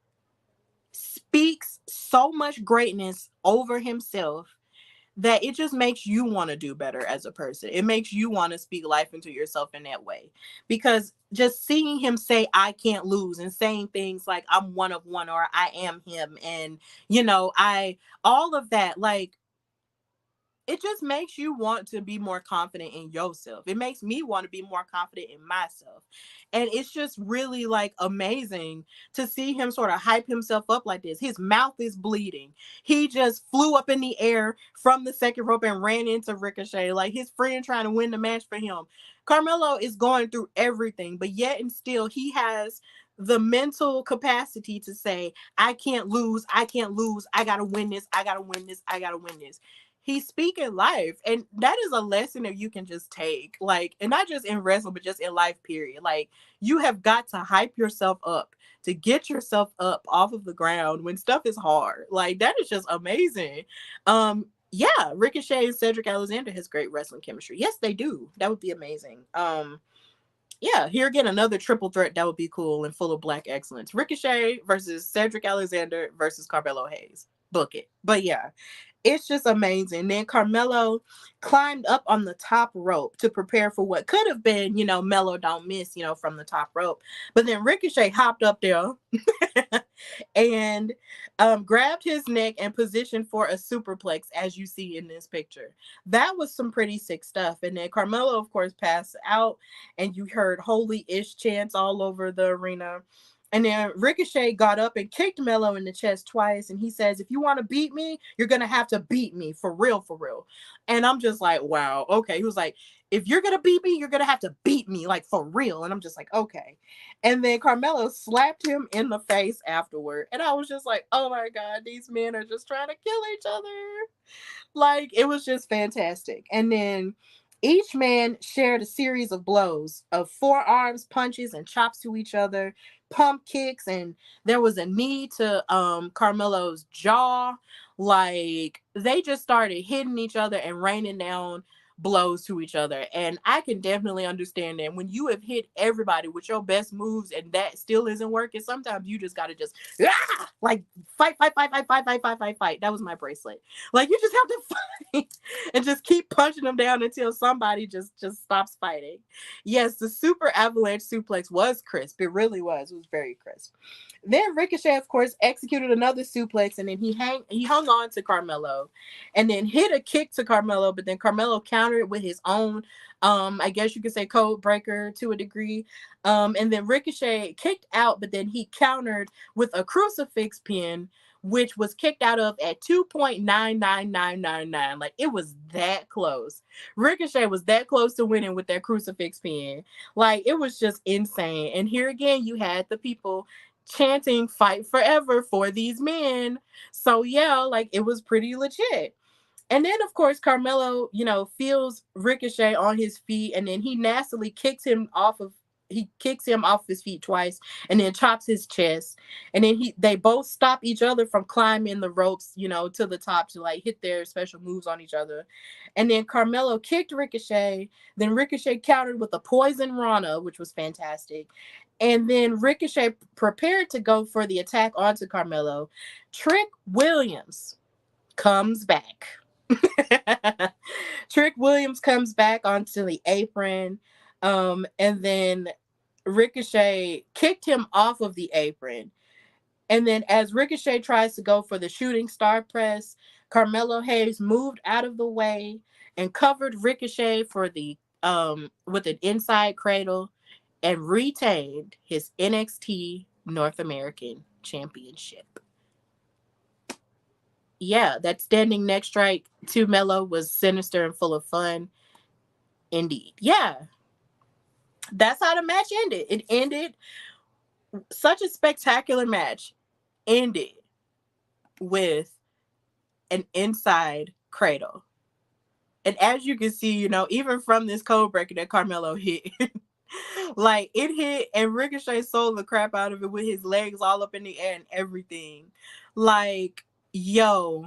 speaks so much greatness over himself that it just makes you want to do better as a person. It makes you want to speak life into yourself in that way. Because just seeing him say, I can't lose, and saying things like, I'm one of one, or I am him, and, all of that, like, it just makes you want to be more confident in yourself. It makes me want to be more confident in myself. And it's just really, like, amazing to see him sort of hype himself up like this. His mouth is bleeding. He just flew up in the air from the second rope and ran into Ricochet, like his friend trying to win the match for him. Carmelo is going through everything, but yet and still he has the mental capacity to say, I can't lose, I can't lose, I gotta win this, I gotta win this, I gotta win this. He's speaking life, and that is a lesson that you can just take, like, and not just in wrestling, but just in life, period. Like, you have got to hype yourself up to get yourself up off of the ground when stuff is hard. Like, that is just amazing. Yeah, Ricochet and Cedric Alexander has great wrestling chemistry. Yes, they do. That would be amazing. Yeah, here again, another triple threat that would be cool and full of black excellence. Ricochet versus Cedric Alexander versus Carmelo Hayes. Book it. But yeah, it's just amazing. Then Carmelo climbed up on the top rope to prepare for what could have been, Melo don't miss, from the top rope. But then Ricochet hopped up there and grabbed his neck and positioned for a superplex, as you see in this picture. That was some pretty sick stuff. And then Carmelo, of course, passed out, and you heard holy-ish chants all over the arena. And then Ricochet got up and kicked Melo in the chest twice. And he says, if you want to beat me, you're going to have to beat me for real, for real. And I'm just like, wow, okay. He was like, if you're going to beat me, you're going to have to beat me, like, for real. And I'm just like, okay. And then Carmelo slapped him in the face afterward. And I was just like, oh my God, these men are just trying to kill each other. Like, it was just fantastic. And then each man shared a series of blows of forearms, punches, and chops to each other, pump kicks, and there was a knee to Carmelo's jaw. Like, they just started hitting each other and raining down blows to each other. And I can definitely understand that when you have hit everybody with your best moves and that still isn't working, sometimes you just gotta just like fight. That was my bracelet. Like, you just have to fight and just keep punching them down until somebody just stops fighting. Yes, the super avalanche suplex was crisp. It really was. It was very crisp. Then Ricochet, of course, executed another suplex, and then he hung on to Carmelo and then hit a kick to Carmelo, but then Carmelo countered with his own, I guess you could say, code breaker to a degree. And then Ricochet kicked out, but then he countered with a crucifix pin, which was kicked out of at 2.99999. Like, it was that close. Ricochet was that close to winning with that crucifix pin. Like, it was just insane. And here again, you had the people chanting fight forever for these men. So yeah, like, it was pretty legit. And then, of course, Carmelo, feels Ricochet on his feet, and then he nastily kicks him off his feet twice, and then chops his chest. And then they both stop each other from climbing the ropes, to the top to, like, hit their special moves on each other. And then Carmelo kicked Ricochet. Then Ricochet countered with a poison Rana, which was fantastic. And then Ricochet prepared to go for the attack onto Carmelo. Trick Williams comes back. Trick Williams comes back onto the apron. And then Ricochet kicked him off of the apron. And then as Ricochet tries to go for the shooting star press, Carmelo Hayes moved out of the way and covered Ricochet for the with an inside cradle and retained his NXT North American Championship. Yeah, that standing neck strike to Melo was sinister and full of fun. Indeed. Yeah, that's how the match ended. It ended such a spectacular match. Ended with an inside cradle. And as you can see, even from this code breaker that Carmelo hit, like it hit and Ricochet sold the crap out of it with his legs all up in the air and everything. Like, yo,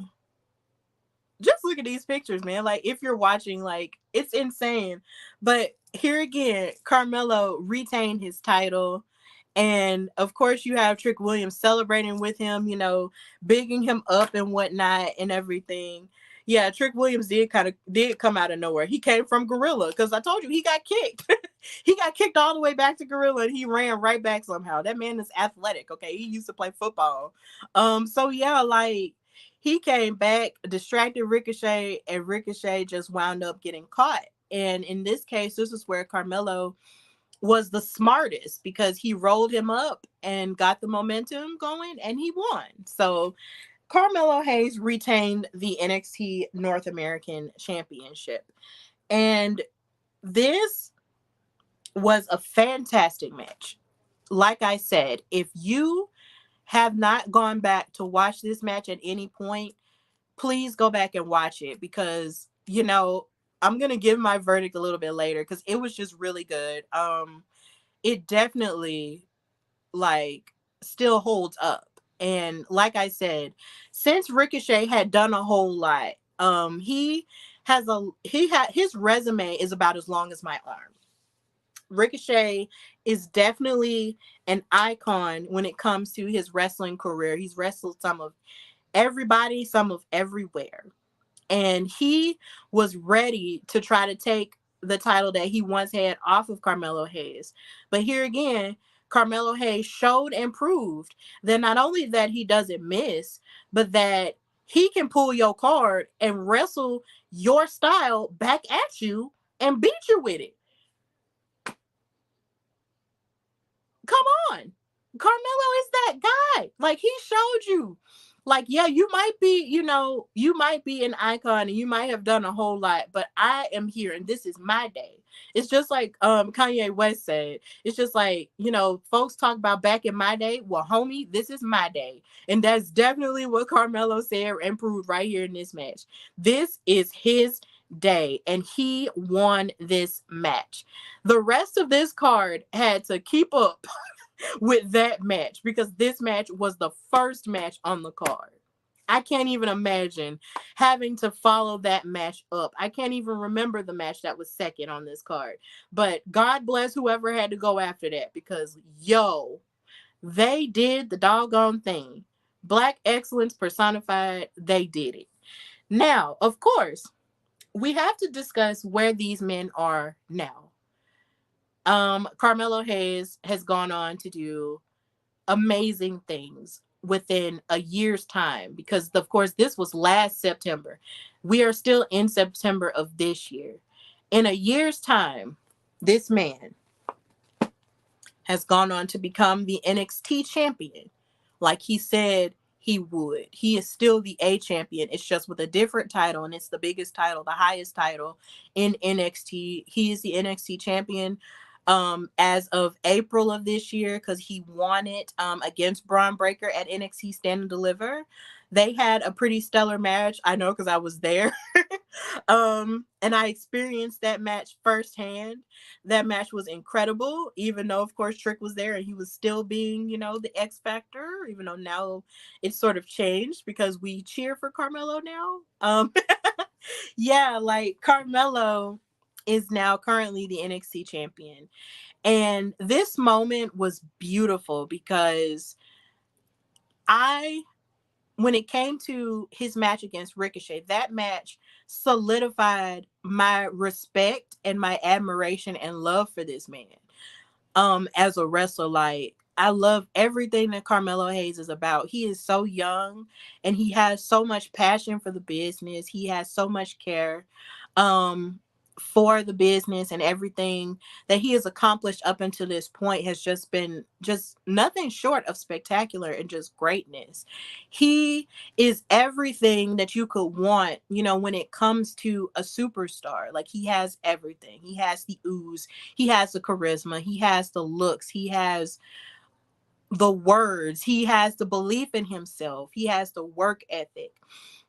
just look at these pictures, man. Like, if you're watching, like, it's insane. But here again, Carmelo retained his title. And of course, you have Trick Williams celebrating with him, bigging him up and whatnot and everything. Yeah, Trick Williams did come out of nowhere. He came from Gorilla because I told you he got kicked. He got kicked all the way back to Gorilla and he ran right back somehow. That man is athletic. Okay, he used to play football. So yeah, like he came back, distracted Ricochet, and Ricochet just wound up getting caught. And in this case, this is where Carmelo was the smartest because he rolled him up and got the momentum going and he won. So Carmelo Hayes retained the NXT North American Championship. And this was a fantastic match. Like I said, if you have not gone back to watch this match at any point, please go back and watch it because, I'm going to give my verdict a little bit later because it was just really good. It definitely like still holds up. And like I said, since Ricochet had done a whole lot, his resume is about as long as my arm. Ricochet is definitely an icon when it comes to his wrestling career. He's wrestled some of everybody, some of everywhere. And he was ready to try to take the title that he once had off of Carmelo Hayes. But here again, Carmelo Hayes showed and proved that not only that he doesn't miss, but that he can pull your card and wrestle your style back at you and beat you with it. Come on. Carmelo is that guy. Like he showed you. Like, yeah, you might be, you might be an icon and you might have done a whole lot, but I am here and this is my day. It's just like Kanye West said. It's just like, folks talk about back in my day. Well, homie, this is my day. And that's definitely what Carmelo said and proved right here in this match. This is his day and he won this match. The rest of this card had to keep up with that match because this match was the first match on the card. I can't even imagine having to follow that match up. I can't even remember the match that was second on this card. But God bless whoever had to go after that because, they did the doggone thing. Black excellence personified, they did it. Now, of course, we have to discuss where these men are now. Carmelo Hayes has gone on to do amazing things within a year's time because, of course, this was last September. We are still in September of this year. In a year's time, this man has gone on to become the NXT champion like he said he would. He is still the A champion. It's just with a different title, and it's the biggest title, the highest title in NXT. He is the NXT champion as of April of this year because he won it against Braun Breaker at NXT Stand and Deliver. They had a pretty stellar match. I know because I was there. And I experienced that match firsthand. That match was incredible, even though, of course, Trick was there and he was still being, the X Factor, even though now it's sort of changed because we cheer for Carmelo now. Yeah, like Carmelo is now currently the NXT champion. And this moment was beautiful because I when it came to his match against Ricochet, that match solidified my respect and my admiration and love for this man. As a wrestler, like, I love everything that Carmelo Hayes is about. He is so young and he has so much passion for the business. He has so much care um for the business, and everything that he has accomplished up until this point has just been just nothing short of spectacular and just greatness. He is everything that you could want, when it comes to a superstar. Like, he has everything. He has the ooze, he has the charisma, he has the looks, he has the words, he has the belief in himself, he has the work ethic.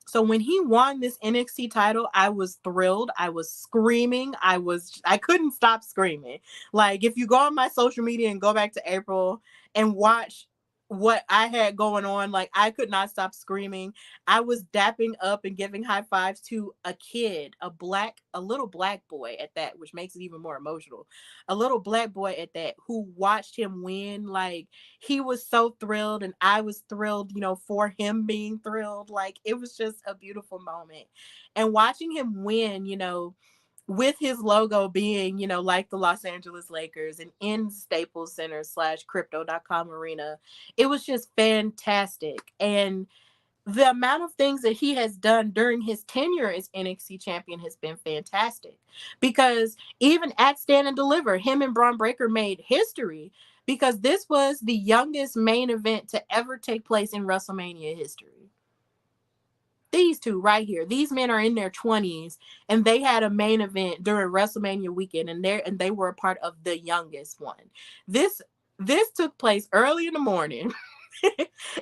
So when he won this NXT title, I was thrilled. I was screaming. I couldn't stop screaming. Like, if you go on my social media and go back to April and watch what I had going on, like, I could not stop screaming. I was dapping up and giving high fives to a kid, a little black boy at that, which makes it even more emotional. A little black boy at that, who watched him win. Like, he was so thrilled and I was thrilled, for him being thrilled. Like, it was just a beautiful moment. And watching him win, with his logo being, like the Los Angeles Lakers and in Staples Center / crypto.com arena, it was just fantastic. And the amount of things that he has done during his tenure as NXT champion has been fantastic. Because even at Stand and Deliver, him and Braun Breaker made history, because this was the youngest main event to ever take place in WrestleMania history. These two right here, these men are in their 20s and they had a main event during WrestleMania weekend, and they were a part of the youngest one. This took place early in the morning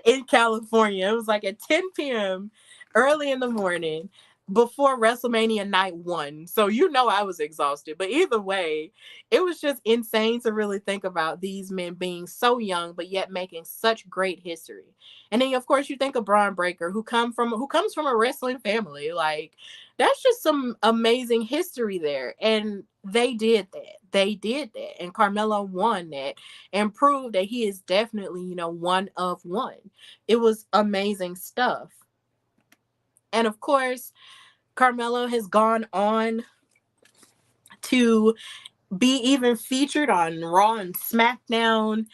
in California. It was like at 10 p.m. early in the morning before WrestleMania night 1. So I was exhausted. But either way, it was just insane to really think about these men being so young but yet making such great history. And then of course you think of Braun Breaker, who comes from a wrestling family. Like, that's just some amazing history there. And they did that. They did that. And Carmelo won that and proved that he is definitely, one of one. It was amazing stuff. And of course, Carmelo has gone on to be even featured on Raw and SmackDown.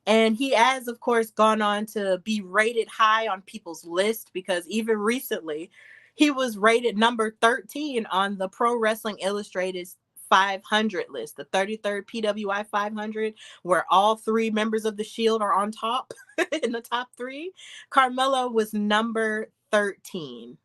And he has, of course, gone on to be rated high on people's list, because even recently he was rated number 13 on the Pro Wrestling Illustrated's 500 list, the 33rd PWI 500, where all 3 members of the Shield are on top in the top 3. Carmelo was number 13.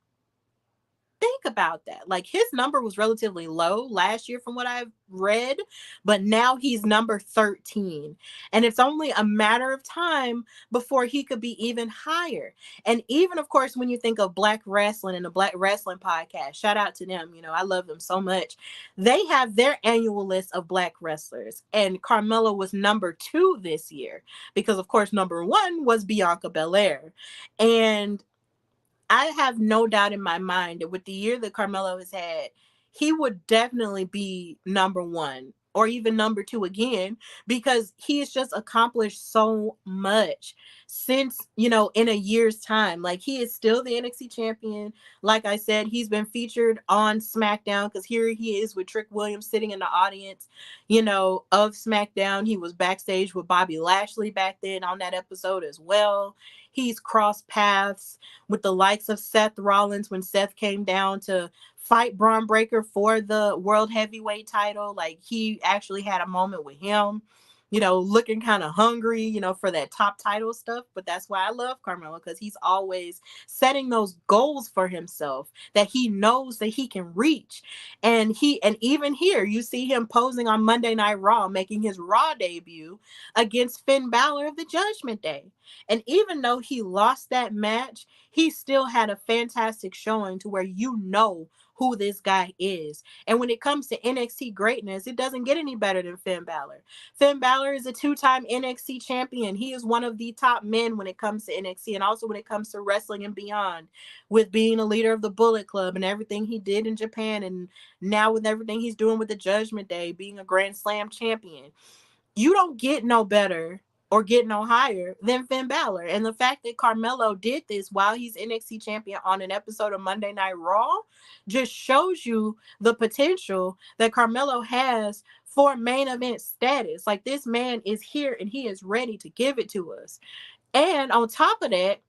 Think about that. Like, his number was relatively low last year from what I've read, but now he's number 13. And it's only a matter of time before he could be even higher. And even, of course, when you think of Black Wrestling and the Black Wrestling Podcast, shout out to them. I love them so much. They have their annual list of Black wrestlers. And Carmelo was number 2 this year because, of course, number 1 was Bianca Belair. And I have no doubt in my mind that with the year that Carmelo has had, he would definitely be number 1 or even number 2 again, because he has just accomplished so much since, in a year's time. Like, he is still the NXT champion. Like I said, he's been featured on SmackDown, because here he is with Trick Williams sitting in the audience, of SmackDown. He was backstage with Bobby Lashley back then on that episode as well. He's crossed paths with the likes of Seth Rollins when Seth came down to fight Braun Breaker for the World Heavyweight title. Like, he actually had a moment with him, looking kind of hungry, for that top title stuff. But that's why I love Carmelo, because he's always setting those goals for himself that he knows that he can reach. And even here, you see him posing on Monday Night Raw, making his Raw debut against Finn Balor of the Judgment Day. And even though he lost that match, he still had a fantastic showing to where who this guy is. And when it comes to NXT greatness, it doesn't get any better than Finn Balor. Finn Balor is a 2-time NXT champion. He is one of the top men when it comes to NXT, and also when it comes to wrestling and beyond, with being a leader of the Bullet Club and everything he did in Japan, and now with everything he's doing with the Judgment Day, being a Grand Slam champion. You don't get no better or get no higher than Finn Balor. And the fact that Carmelo did this while he's NXT champion on an episode of Monday Night Raw just shows you the potential that Carmelo has for main event status. Like, this man is here and he is ready to give it to us. And on top of that,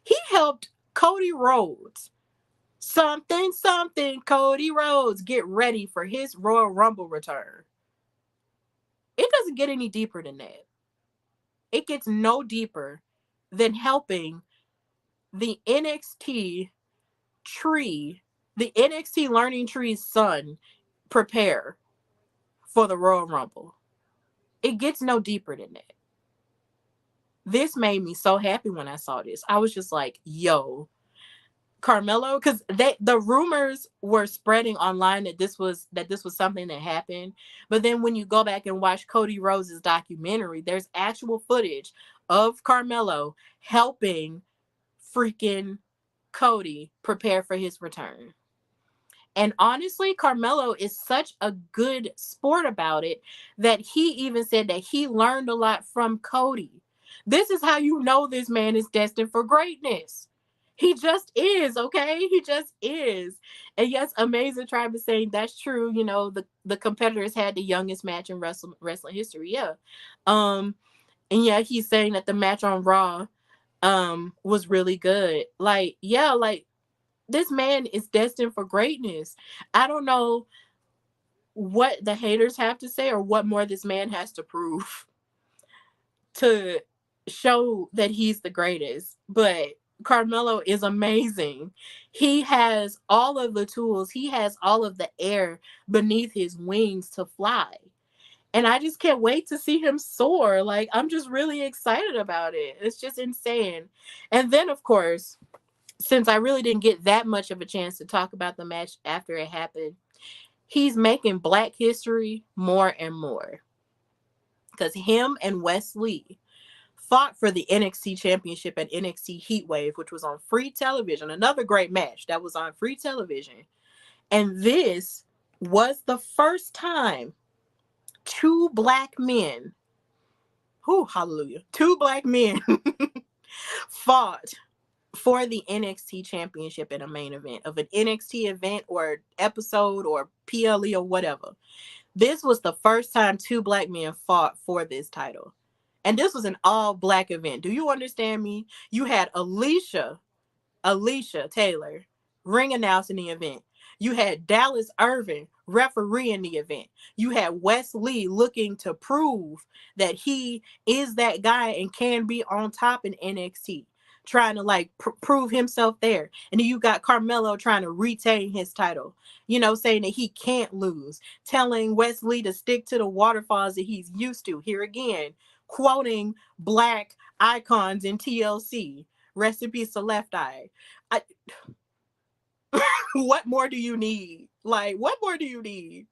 he helped Cody Rhodes, something Cody Rhodes, get ready for his Royal Rumble return. It doesn't get any deeper than that. It gets no deeper than helping the NXT tree, the NXT learning tree's son, prepare for the Royal Rumble. It gets no deeper than that. This made me so happy when I saw this. I was just like, yo, Carmelo, because the rumors were spreading online that this was something that happened. But then when you go back and watch Cody Rhodes' documentary, there's actual footage of Carmelo helping freaking Cody prepare for his return. And honestly, Carmelo is such a good sport about it that he even said that he learned a lot from Cody. This is how you know this man is destined for greatness. He just is, okay? He just is. And yes, Amazing Tribe is saying that's true. You know, the competitors had the youngest match in wrestling history. Yeah. And yeah, he's saying that the match on Raw was really good. Like, yeah, like, this man is destined for greatness. I don't know what the haters have to say or what more this man has to prove to show that he's the greatest. But Carmelo is amazing. He has all of the tools. He has all of the air beneath his wings to fly. And I just can't wait to see him soar. Like, I'm just really excited about it. It's just insane. And then, of course, since I really didn't get that much of a chance to talk about the match after it happened, he's making Black history more and more. Because him and Wes Lee fought for the NXT Championship at NXT Heatwave, which was on free television. Another great match that was on free television. And this was the first time two Black men, hallelujah, two Black men fought for the NXT Championship in a main event of an NXT event or episode or PLE or whatever. This was the first time two Black men fought for this title. And this was an all-Black event. Do you understand me? You had Alicia Taylor ring announcing the event. You had Dallas Irvin refereeing the event. You had Wes Lee looking to prove that he is that guy and can be on top in NXT, trying to like prove himself there. And then you got Carmelo trying to retain his title, you know, saying that he can't lose, telling Wes Lee to stick to the waterfalls that he's used to. Here again, quoting Black icons in TLC. Rest in peace to Left Eye. What more do you need? Like, what more do you need?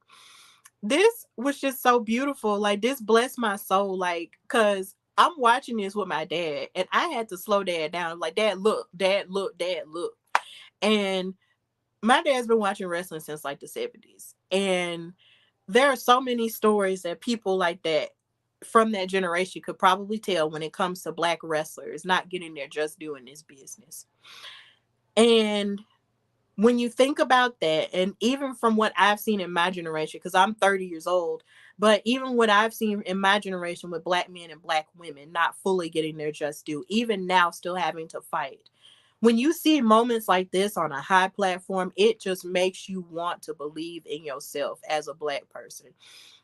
This was just so beautiful. Like, this blessed my soul. Like, because I'm watching this with my dad, and I had to slow Dad down. Like, Dad, look. And my dad's been watching wrestling since like the 70s. And there are so many stories that people like that from that generation could probably tell when it comes to Black wrestlers not getting their just due in this business. And when you think about that, and even from what I've seen in my generation, because I'm 30 years old, but even what I've seen in my generation with Black men and Black women not fully getting their just due, even now still having to fight. When you see moments like this on a high platform, it just makes you want to believe in yourself as a Black person.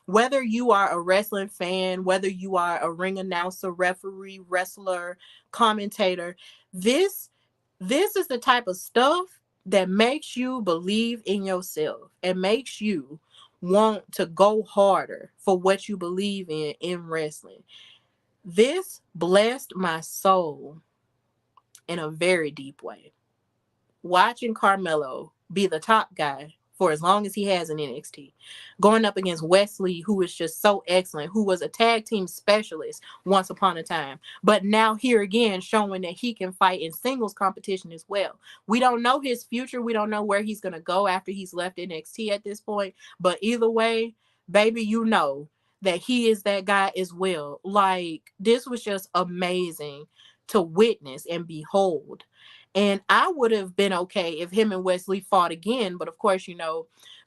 Whether you are a wrestling fan, whether you are a ring announcer, referee, wrestler, commentator, this is the type of stuff that makes you believe in yourself and makes you want to go harder for what you believe in wrestling. This blessed my soul in a very deep way. Watching Carmelo be the top guy for as long as he has in NXT, going up against Wes Lee, who is just so excellent, who was a tag team specialist once upon a time, but now here again showing that he can fight in singles competition as well. We don't know his future. We don't know where he's going to go after he's left NXT at this point, but either way, baby, you know that he is that guy as well. Like, this was just amazing to witness and behold. And I would have been okay if him and Wesley fought again. But of course,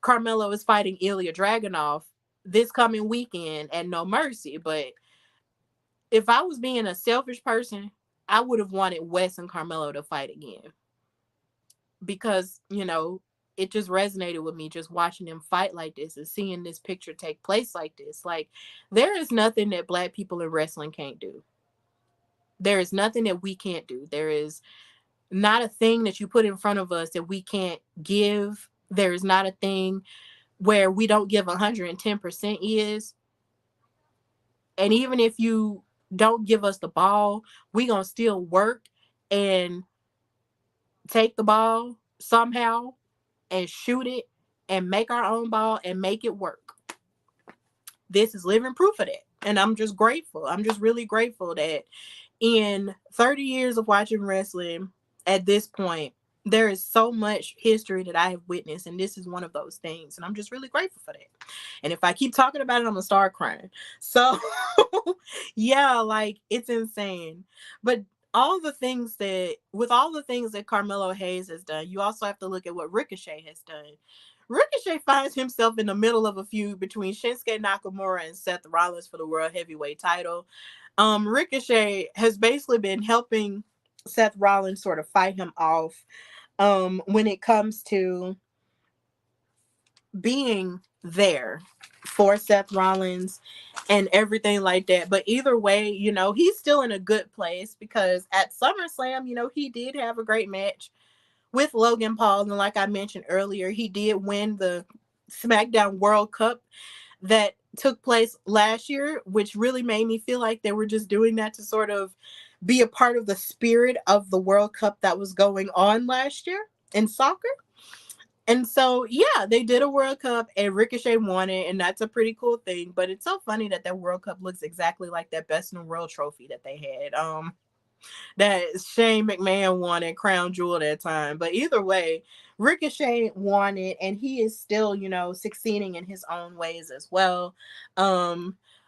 Carmelo is fighting Ilya Dragunov this coming weekend at No Mercy. But if I was being a selfish person, I would have wanted Wes and Carmelo to fight again. Because, it just resonated with me just watching them fight like this and seeing this picture take place like this. Like, there is nothing that Black people in wrestling can't do. There is nothing that we can't do. There is not a thing that you put in front of us that we can't give. There is not a thing where we don't give 110% is. And even if you don't give us the ball, we gonna still work and take the ball somehow and shoot it and make our own ball and make it work. This is living proof of that. And I'm just grateful. I'm just really grateful that in 30 years of watching wrestling at this point, there is so much history that I have witnessed, and this is one of those things. And I'm just really grateful for that. And if I keep talking about it, I'm gonna start crying. So yeah, like, it's insane. But with all the things that Carmelo Hayes has done, you also have to look at what Ricochet has done. Ricochet finds himself in the middle of a feud between Shinsuke Nakamura and Seth Rollins for the World Heavyweight title. Ricochet has basically been helping Seth Rollins sort of fight him off when it comes to being there for Seth Rollins and everything like that. But either way, he's still in a good place because at SummerSlam, he did have a great match with Logan Paul. And like I mentioned earlier, he did win the SmackDown World Cup that took place last year, which really made me feel like they were just doing that to sort of be a part of the spirit of the World Cup that was going on last year in soccer. And so, yeah, they did a World Cup and Ricochet won it, and that's a pretty cool thing. But it's so funny that World Cup looks exactly like that Best in the World trophy that they had. That Shane McMahon won at Crown Jewel that time. But either way, Ricochet won it, and he is still, succeeding in his own ways as well.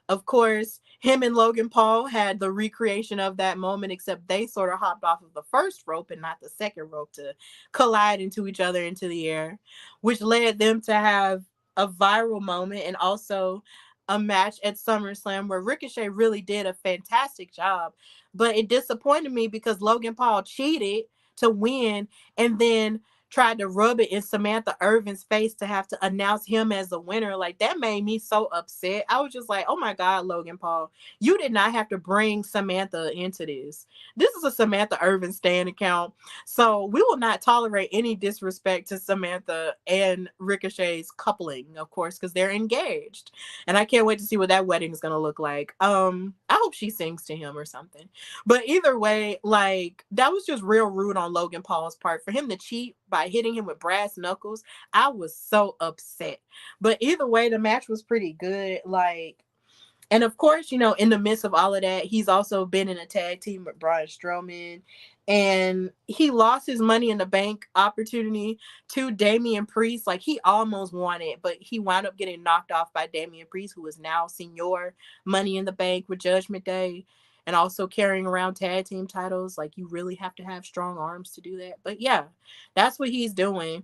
Of course, him and Logan Paul had the recreation of that moment, except they sort of hopped off of the first rope and not the second rope to collide into each other into the air, which led them to have a viral moment and also a match at SummerSlam where Ricochet really did a fantastic job. But it disappointed me because Logan Paul cheated to win and then tried to rub it in Samantha Irvin's face to have to announce him as the winner. Like, that made me so upset. I was just like, oh my God, Logan Paul, you did not have to bring Samantha into this. This is a Samantha Irvin stan account. So we will not tolerate any disrespect to Samantha and Ricochet's coupling, of course, because they're engaged. And I can't wait to see what that wedding is going to look like. I hope she sings to him or something. But either way, like, that was just real rude on Logan Paul's part. For him to cheat by hitting him with brass knuckles, I was so upset. But either way, the match was pretty good. Like, and of course, in the midst of all of that, he's also been in a tag team with Braun Strowman. And he lost his Money in the Bank opportunity to Damian Priest. Like, he almost won it, but he wound up getting knocked off by Damian Priest, who is now Senior Money in the Bank with Judgment Day and also carrying around tag team titles. Like, you really have to have strong arms to do that. But yeah, that's what he's doing.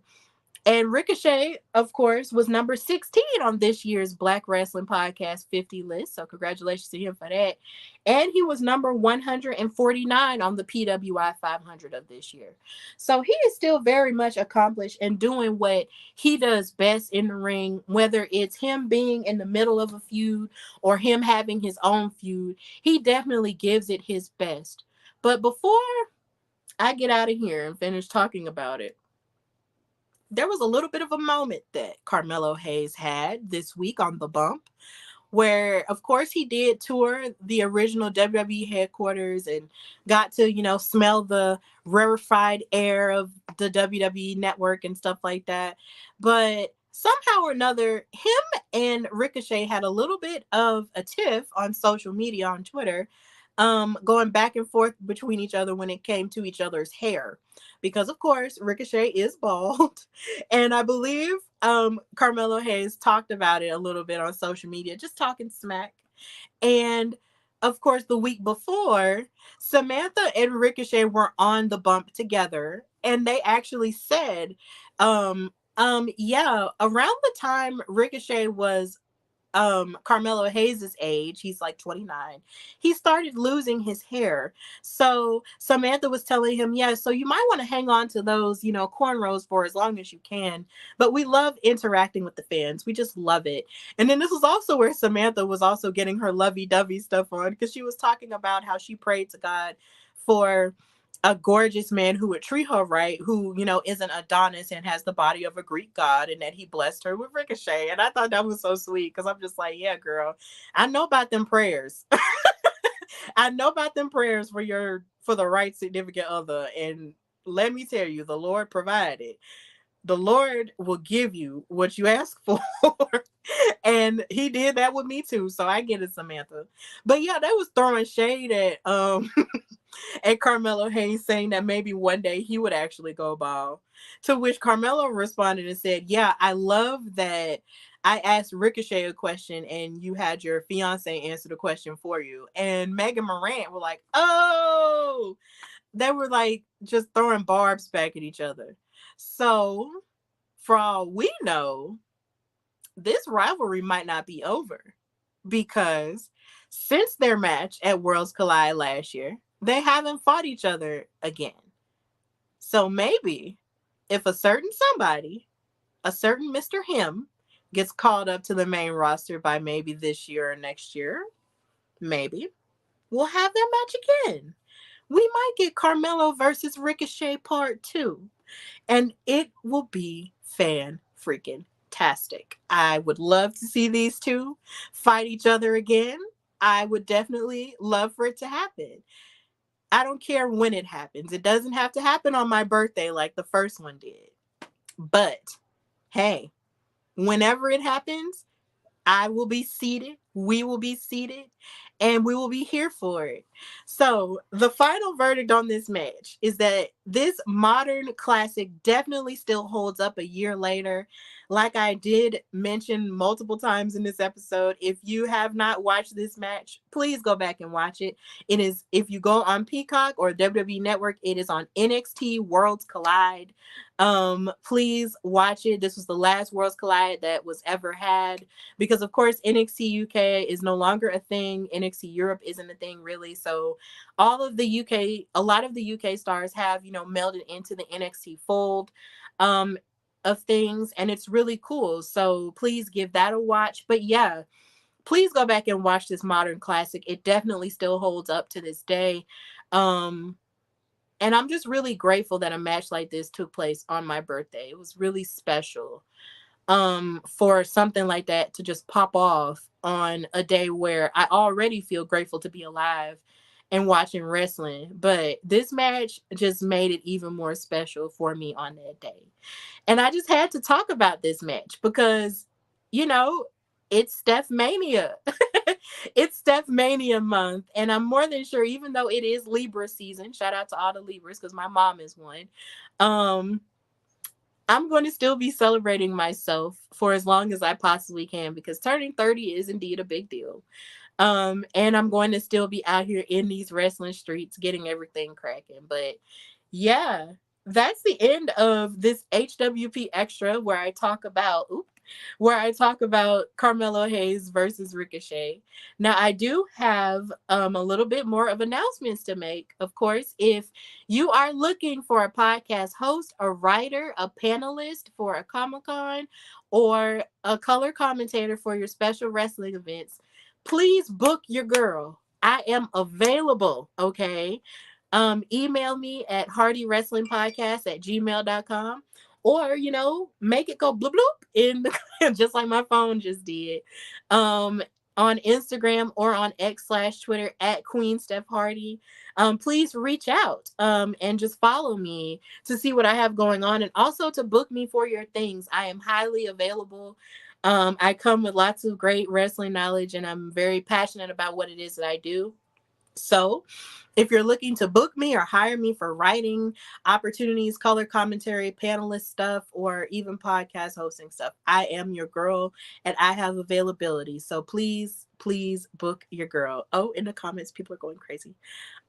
And Ricochet, of course, was number 16 on this year's Black Wrestling Podcast 50 list. So congratulations to him for that. And he was number 149 on the PWI 500 of this year. So he is still very much accomplished and doing what he does best in the ring, whether it's him being in the middle of a feud or him having his own feud. He definitely gives it his best. But before I get out of here and finish talking about it, there was a little bit of a moment that Carmelo Hayes had this week on The Bump, where, of course, he did tour the original WWE headquarters and got to, smell the rarefied air of the WWE network and stuff like that. But somehow or another, him and Ricochet had a little bit of a tiff on social media, on Twitter, going back and forth between each other when it came to each other's hair. Because, of course, Ricochet is bald. And I believe Carmelo Hayes talked about it a little bit on social media, just talking smack. And of course, the week before, Samantha and Ricochet were on the bump together, and they actually said, yeah, around the time Ricochet was Carmelo Hayes' age, he's like 29, he started losing his hair. So Samantha was telling him, yeah, so you might want to hang on to those, cornrows for as long as you can. But we love interacting with the fans. We just love it. And then this was also where Samantha was also getting her lovey-dovey stuff on, because she was talking about how she prayed to God for a gorgeous man who would treat her right, who, isn't Adonis and has the body of a Greek god, and that he blessed her with Ricochet. And I thought that was so sweet, because I'm just like, yeah, girl, I know about them prayers. I know about them prayers for the right significant other. And let me tell you, the Lord provided. The Lord will give you what you ask for. And he did that with me too. So I get it, Samantha. But yeah, they was throwing shade at and Carmelo Hayes, saying that maybe one day he would actually go bald. To which Carmelo responded and said, yeah, I love that I asked Ricochet a question and you had your fiance answer the question for you. And Megan Morant were like, oh, they were like just throwing barbs back at each other. So for all we know, this rivalry might not be over, because since their match at Worlds Collide last year, they haven't fought each other again. So maybe if a certain somebody, a certain Mr. Him, gets called up to the main roster by maybe this year or next year, maybe we'll have their match again. We might get Carmelo versus Ricochet part 2, and it will be fan freaking tastic. I would love to see these two fight each other again. I would definitely love for it to happen. I don't care when it happens. It doesn't have to happen on my birthday like the first one did. But hey, whenever it happens, I will be seated. We will be seated. And we will be here for it. So, the final verdict on this match is that this modern classic definitely still holds up a year later. Like I did mention multiple times in this episode, if you have not watched this match, please go back and watch it. It is, if you go on Peacock or WWE Network, it is on NXT Worlds Collide. Please watch it. This was the last Worlds Collide that was ever had, because of course NXT UK is no longer a thing. NXT Europe isn't a thing really. So all of the a lot of the UK stars have, melded into the NXT fold of things, and it's really cool. So please give that a watch. But yeah, please go back and watch this modern classic. It definitely still holds up to this day. And I'm just really grateful that a match like this took place on my birthday. It was really special for something like that to just pop off on a day where I already feel grateful to be alive and watching wrestling. But this match just made it even more special for me on that day. And I just had to talk about this match because, you know, it's Steph Mania. It's Steph Mania month. And I'm more than sure, even though it is Libra season, shout out to all the Libras because my mom is one. I'm going to still be celebrating myself for as long as I possibly can, because turning 30 is indeed a big deal. And I'm going to still be out here in these wrestling streets getting everything cracking. But yeah, that's the end of this HWP Extra where I talk about Carmelo Hayes versus Ricochet. Now I do have a little bit more of announcements to make. Of course, if you are looking for a podcast host, a writer, a panelist for a Comic-Con, or a color commentator for your special wrestling events, please book your girl. I am available, okay? Email me at hardywrestlingpodcast@gmail.com, or, make it go bloop bloop in the just like my phone just did. On Instagram or on X/Twitter at Queen Steph Hardy. Please reach out and just follow me to see what I have going on, and also to book me for your things. I am highly available. I come with lots of great wrestling knowledge, and I'm very passionate about what it is that I do. So If you're looking to book me or hire me for writing opportunities, color commentary, panelist stuff, or even podcast hosting stuff, I am your girl and I have availability. So please, please book your girl. Oh, in the comments, people are going crazy.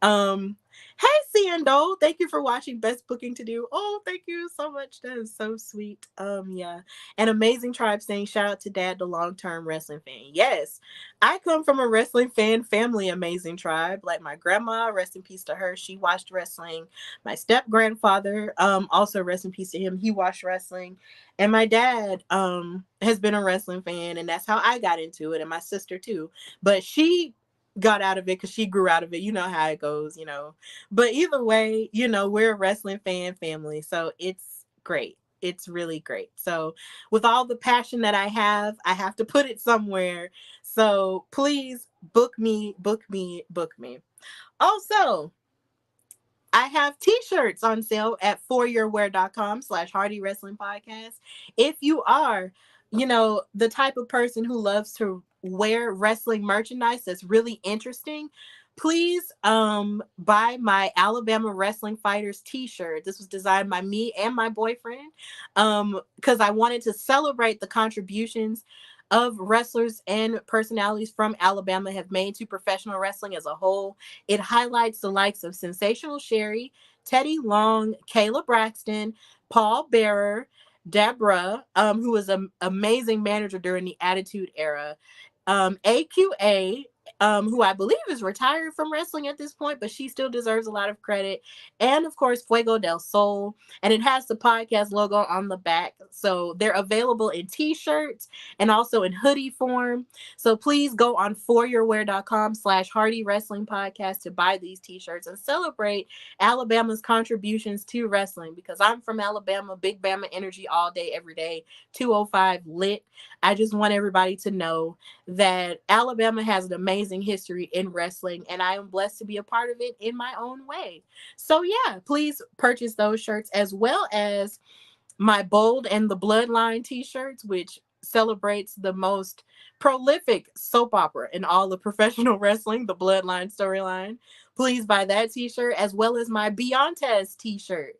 Um, hey Ciando, thank you for watching Best Booking to Do. Oh, thank you so much. That is so sweet. Yeah. An amazing tribe saying shout out to Dad, the long-term wrestling fan. Yes, I come from a wrestling fan family, amazing tribe. Like my grandma, rest in peace to her. She watched wrestling. My step grandfather, also rest in peace to him. He watched wrestling. And my dad has been a wrestling fan, and that's how I got into it, and my sister too. But she got out of it because she grew out of it. You know how it goes, you know. But either way, you know, we're a wrestling fan family. So it's great. It's really great. So with all the passion that I have to put it somewhere. So please book me, book me, book me. Also, I have t-shirts on sale at foryourwear.com/Hardy Wrestling Podcast. If you are, you know, the type of person who loves to wear wrestling merchandise that's really interesting, please buy my Alabama Wrestling Fighters t-shirt. This was designed by me and my boyfriend because I wanted to celebrate the contributions of wrestlers and personalities from Alabama have made to professional wrestling as a whole. It highlights the likes of Sensational Sherry, Teddy Long, Kayla Braxton, Paul Bearer, Deborah, who was an amazing manager during the Attitude Era, AQA, who I believe is retired from wrestling at this point, but she still deserves a lot of credit. And of course, Fuego del Sol. And it has the podcast logo on the back. So they're available in t-shirts and also in hoodie form. So please go on foryourwear.com/Hardy Wrestling Podcast to buy these t-shirts and celebrate Alabama's contributions to wrestling, because I'm from Alabama, Big Bama energy all day, every day, 205 lit. I just want everybody to know that Alabama has an amazing history in wrestling, and I am blessed to be a part of it in my own way. So yeah, please purchase those shirts as well as my Bold and the Bloodline t-shirts, which celebrates the most prolific soap opera in all of professional wrestling, the Bloodline storyline. Please buy that t-shirt, as well as my Beyonce's t-shirt,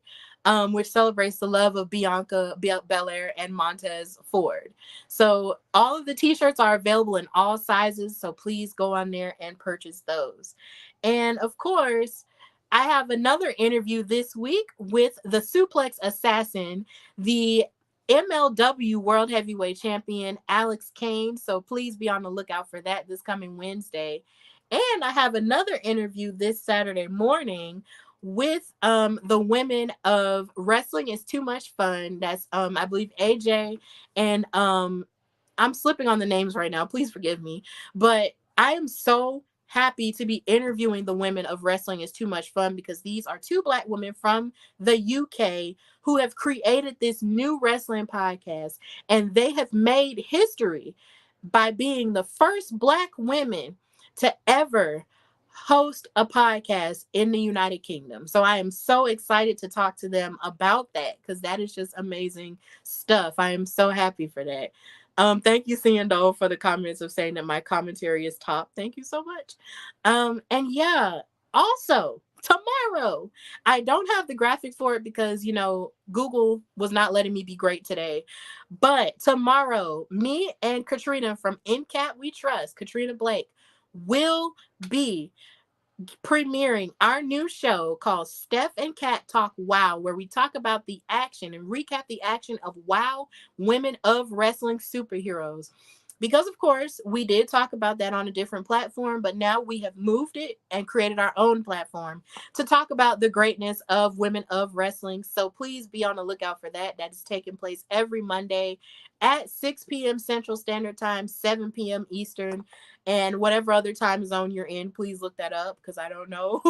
which celebrates the love of Bianca Belair and Montez Ford. So all of the t-shirts are available in all sizes, so please go on there and purchase those. And of course, I have another interview this week with the Suplex Assassin, the MLW World Heavyweight Champion, Alex Kane. So please be on the lookout for that this coming Wednesday. And I have another interview this Saturday morning with the women of Wrestling is Too Much Fun. That's I believe AJ and I'm slipping on the names right now. Please forgive me. But I am so happy to be interviewing the women of Wrestling is Too Much Fun, because these are two Black women from the UK who have created this new wrestling podcast, and they have made history by being the first Black women to ever host a podcast in the United Kingdom. So I am so excited to talk to them about that, because that is just amazing stuff. I am so happy for that. Thank you, Ciando, for the comments of saying that my commentary is top. Thank you so much. And yeah, also tomorrow, I don't have the graphic for it because, you know, Google was not letting me be great today. But tomorrow, me and Katrina from In Cat We Trust, Katrina Blake, will be premiering our new show called Steph and Kat Talk WoW, where we talk about the action and recap the action of WoW Women of Wrestling Superheroes. Because, of course, we did talk about that on a different platform, but now we have moved it and created our own platform to talk about the greatness of Women of Wrestling. So please be on the lookout for that. That is taking place every Monday at 6 p.m. Central Standard Time, 7 p.m. Eastern, and whatever other time zone you're in, please look that up because I don't know.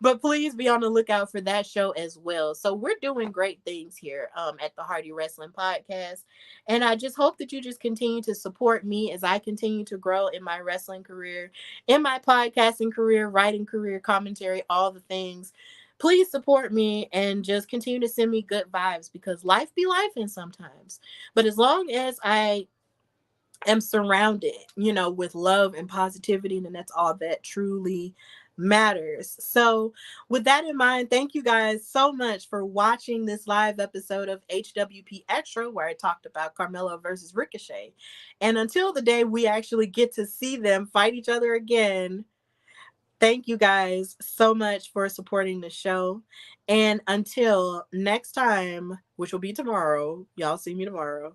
But please be on the lookout for that show as well. So we're doing great things here at the Hardy Wrestling Podcast. And I just hope that you just continue to support me as I continue to grow in my wrestling career, in my podcasting career, writing career, commentary, all the things. Please support me and just continue to send me good vibes, because life be lifing sometimes. But as long as I am surrounded, you know, with love and positivity, and that's all that truly matters. So, with that in mind, thank you guys so much for watching this live episode of HWP Extra, where I talked about Carmelo versus Ricochet. And until the day we actually get to see them fight each other again, thank you guys so much for supporting the show. And until next time, which will be tomorrow, y'all see me tomorrow.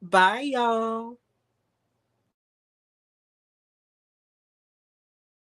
Bye, y'all.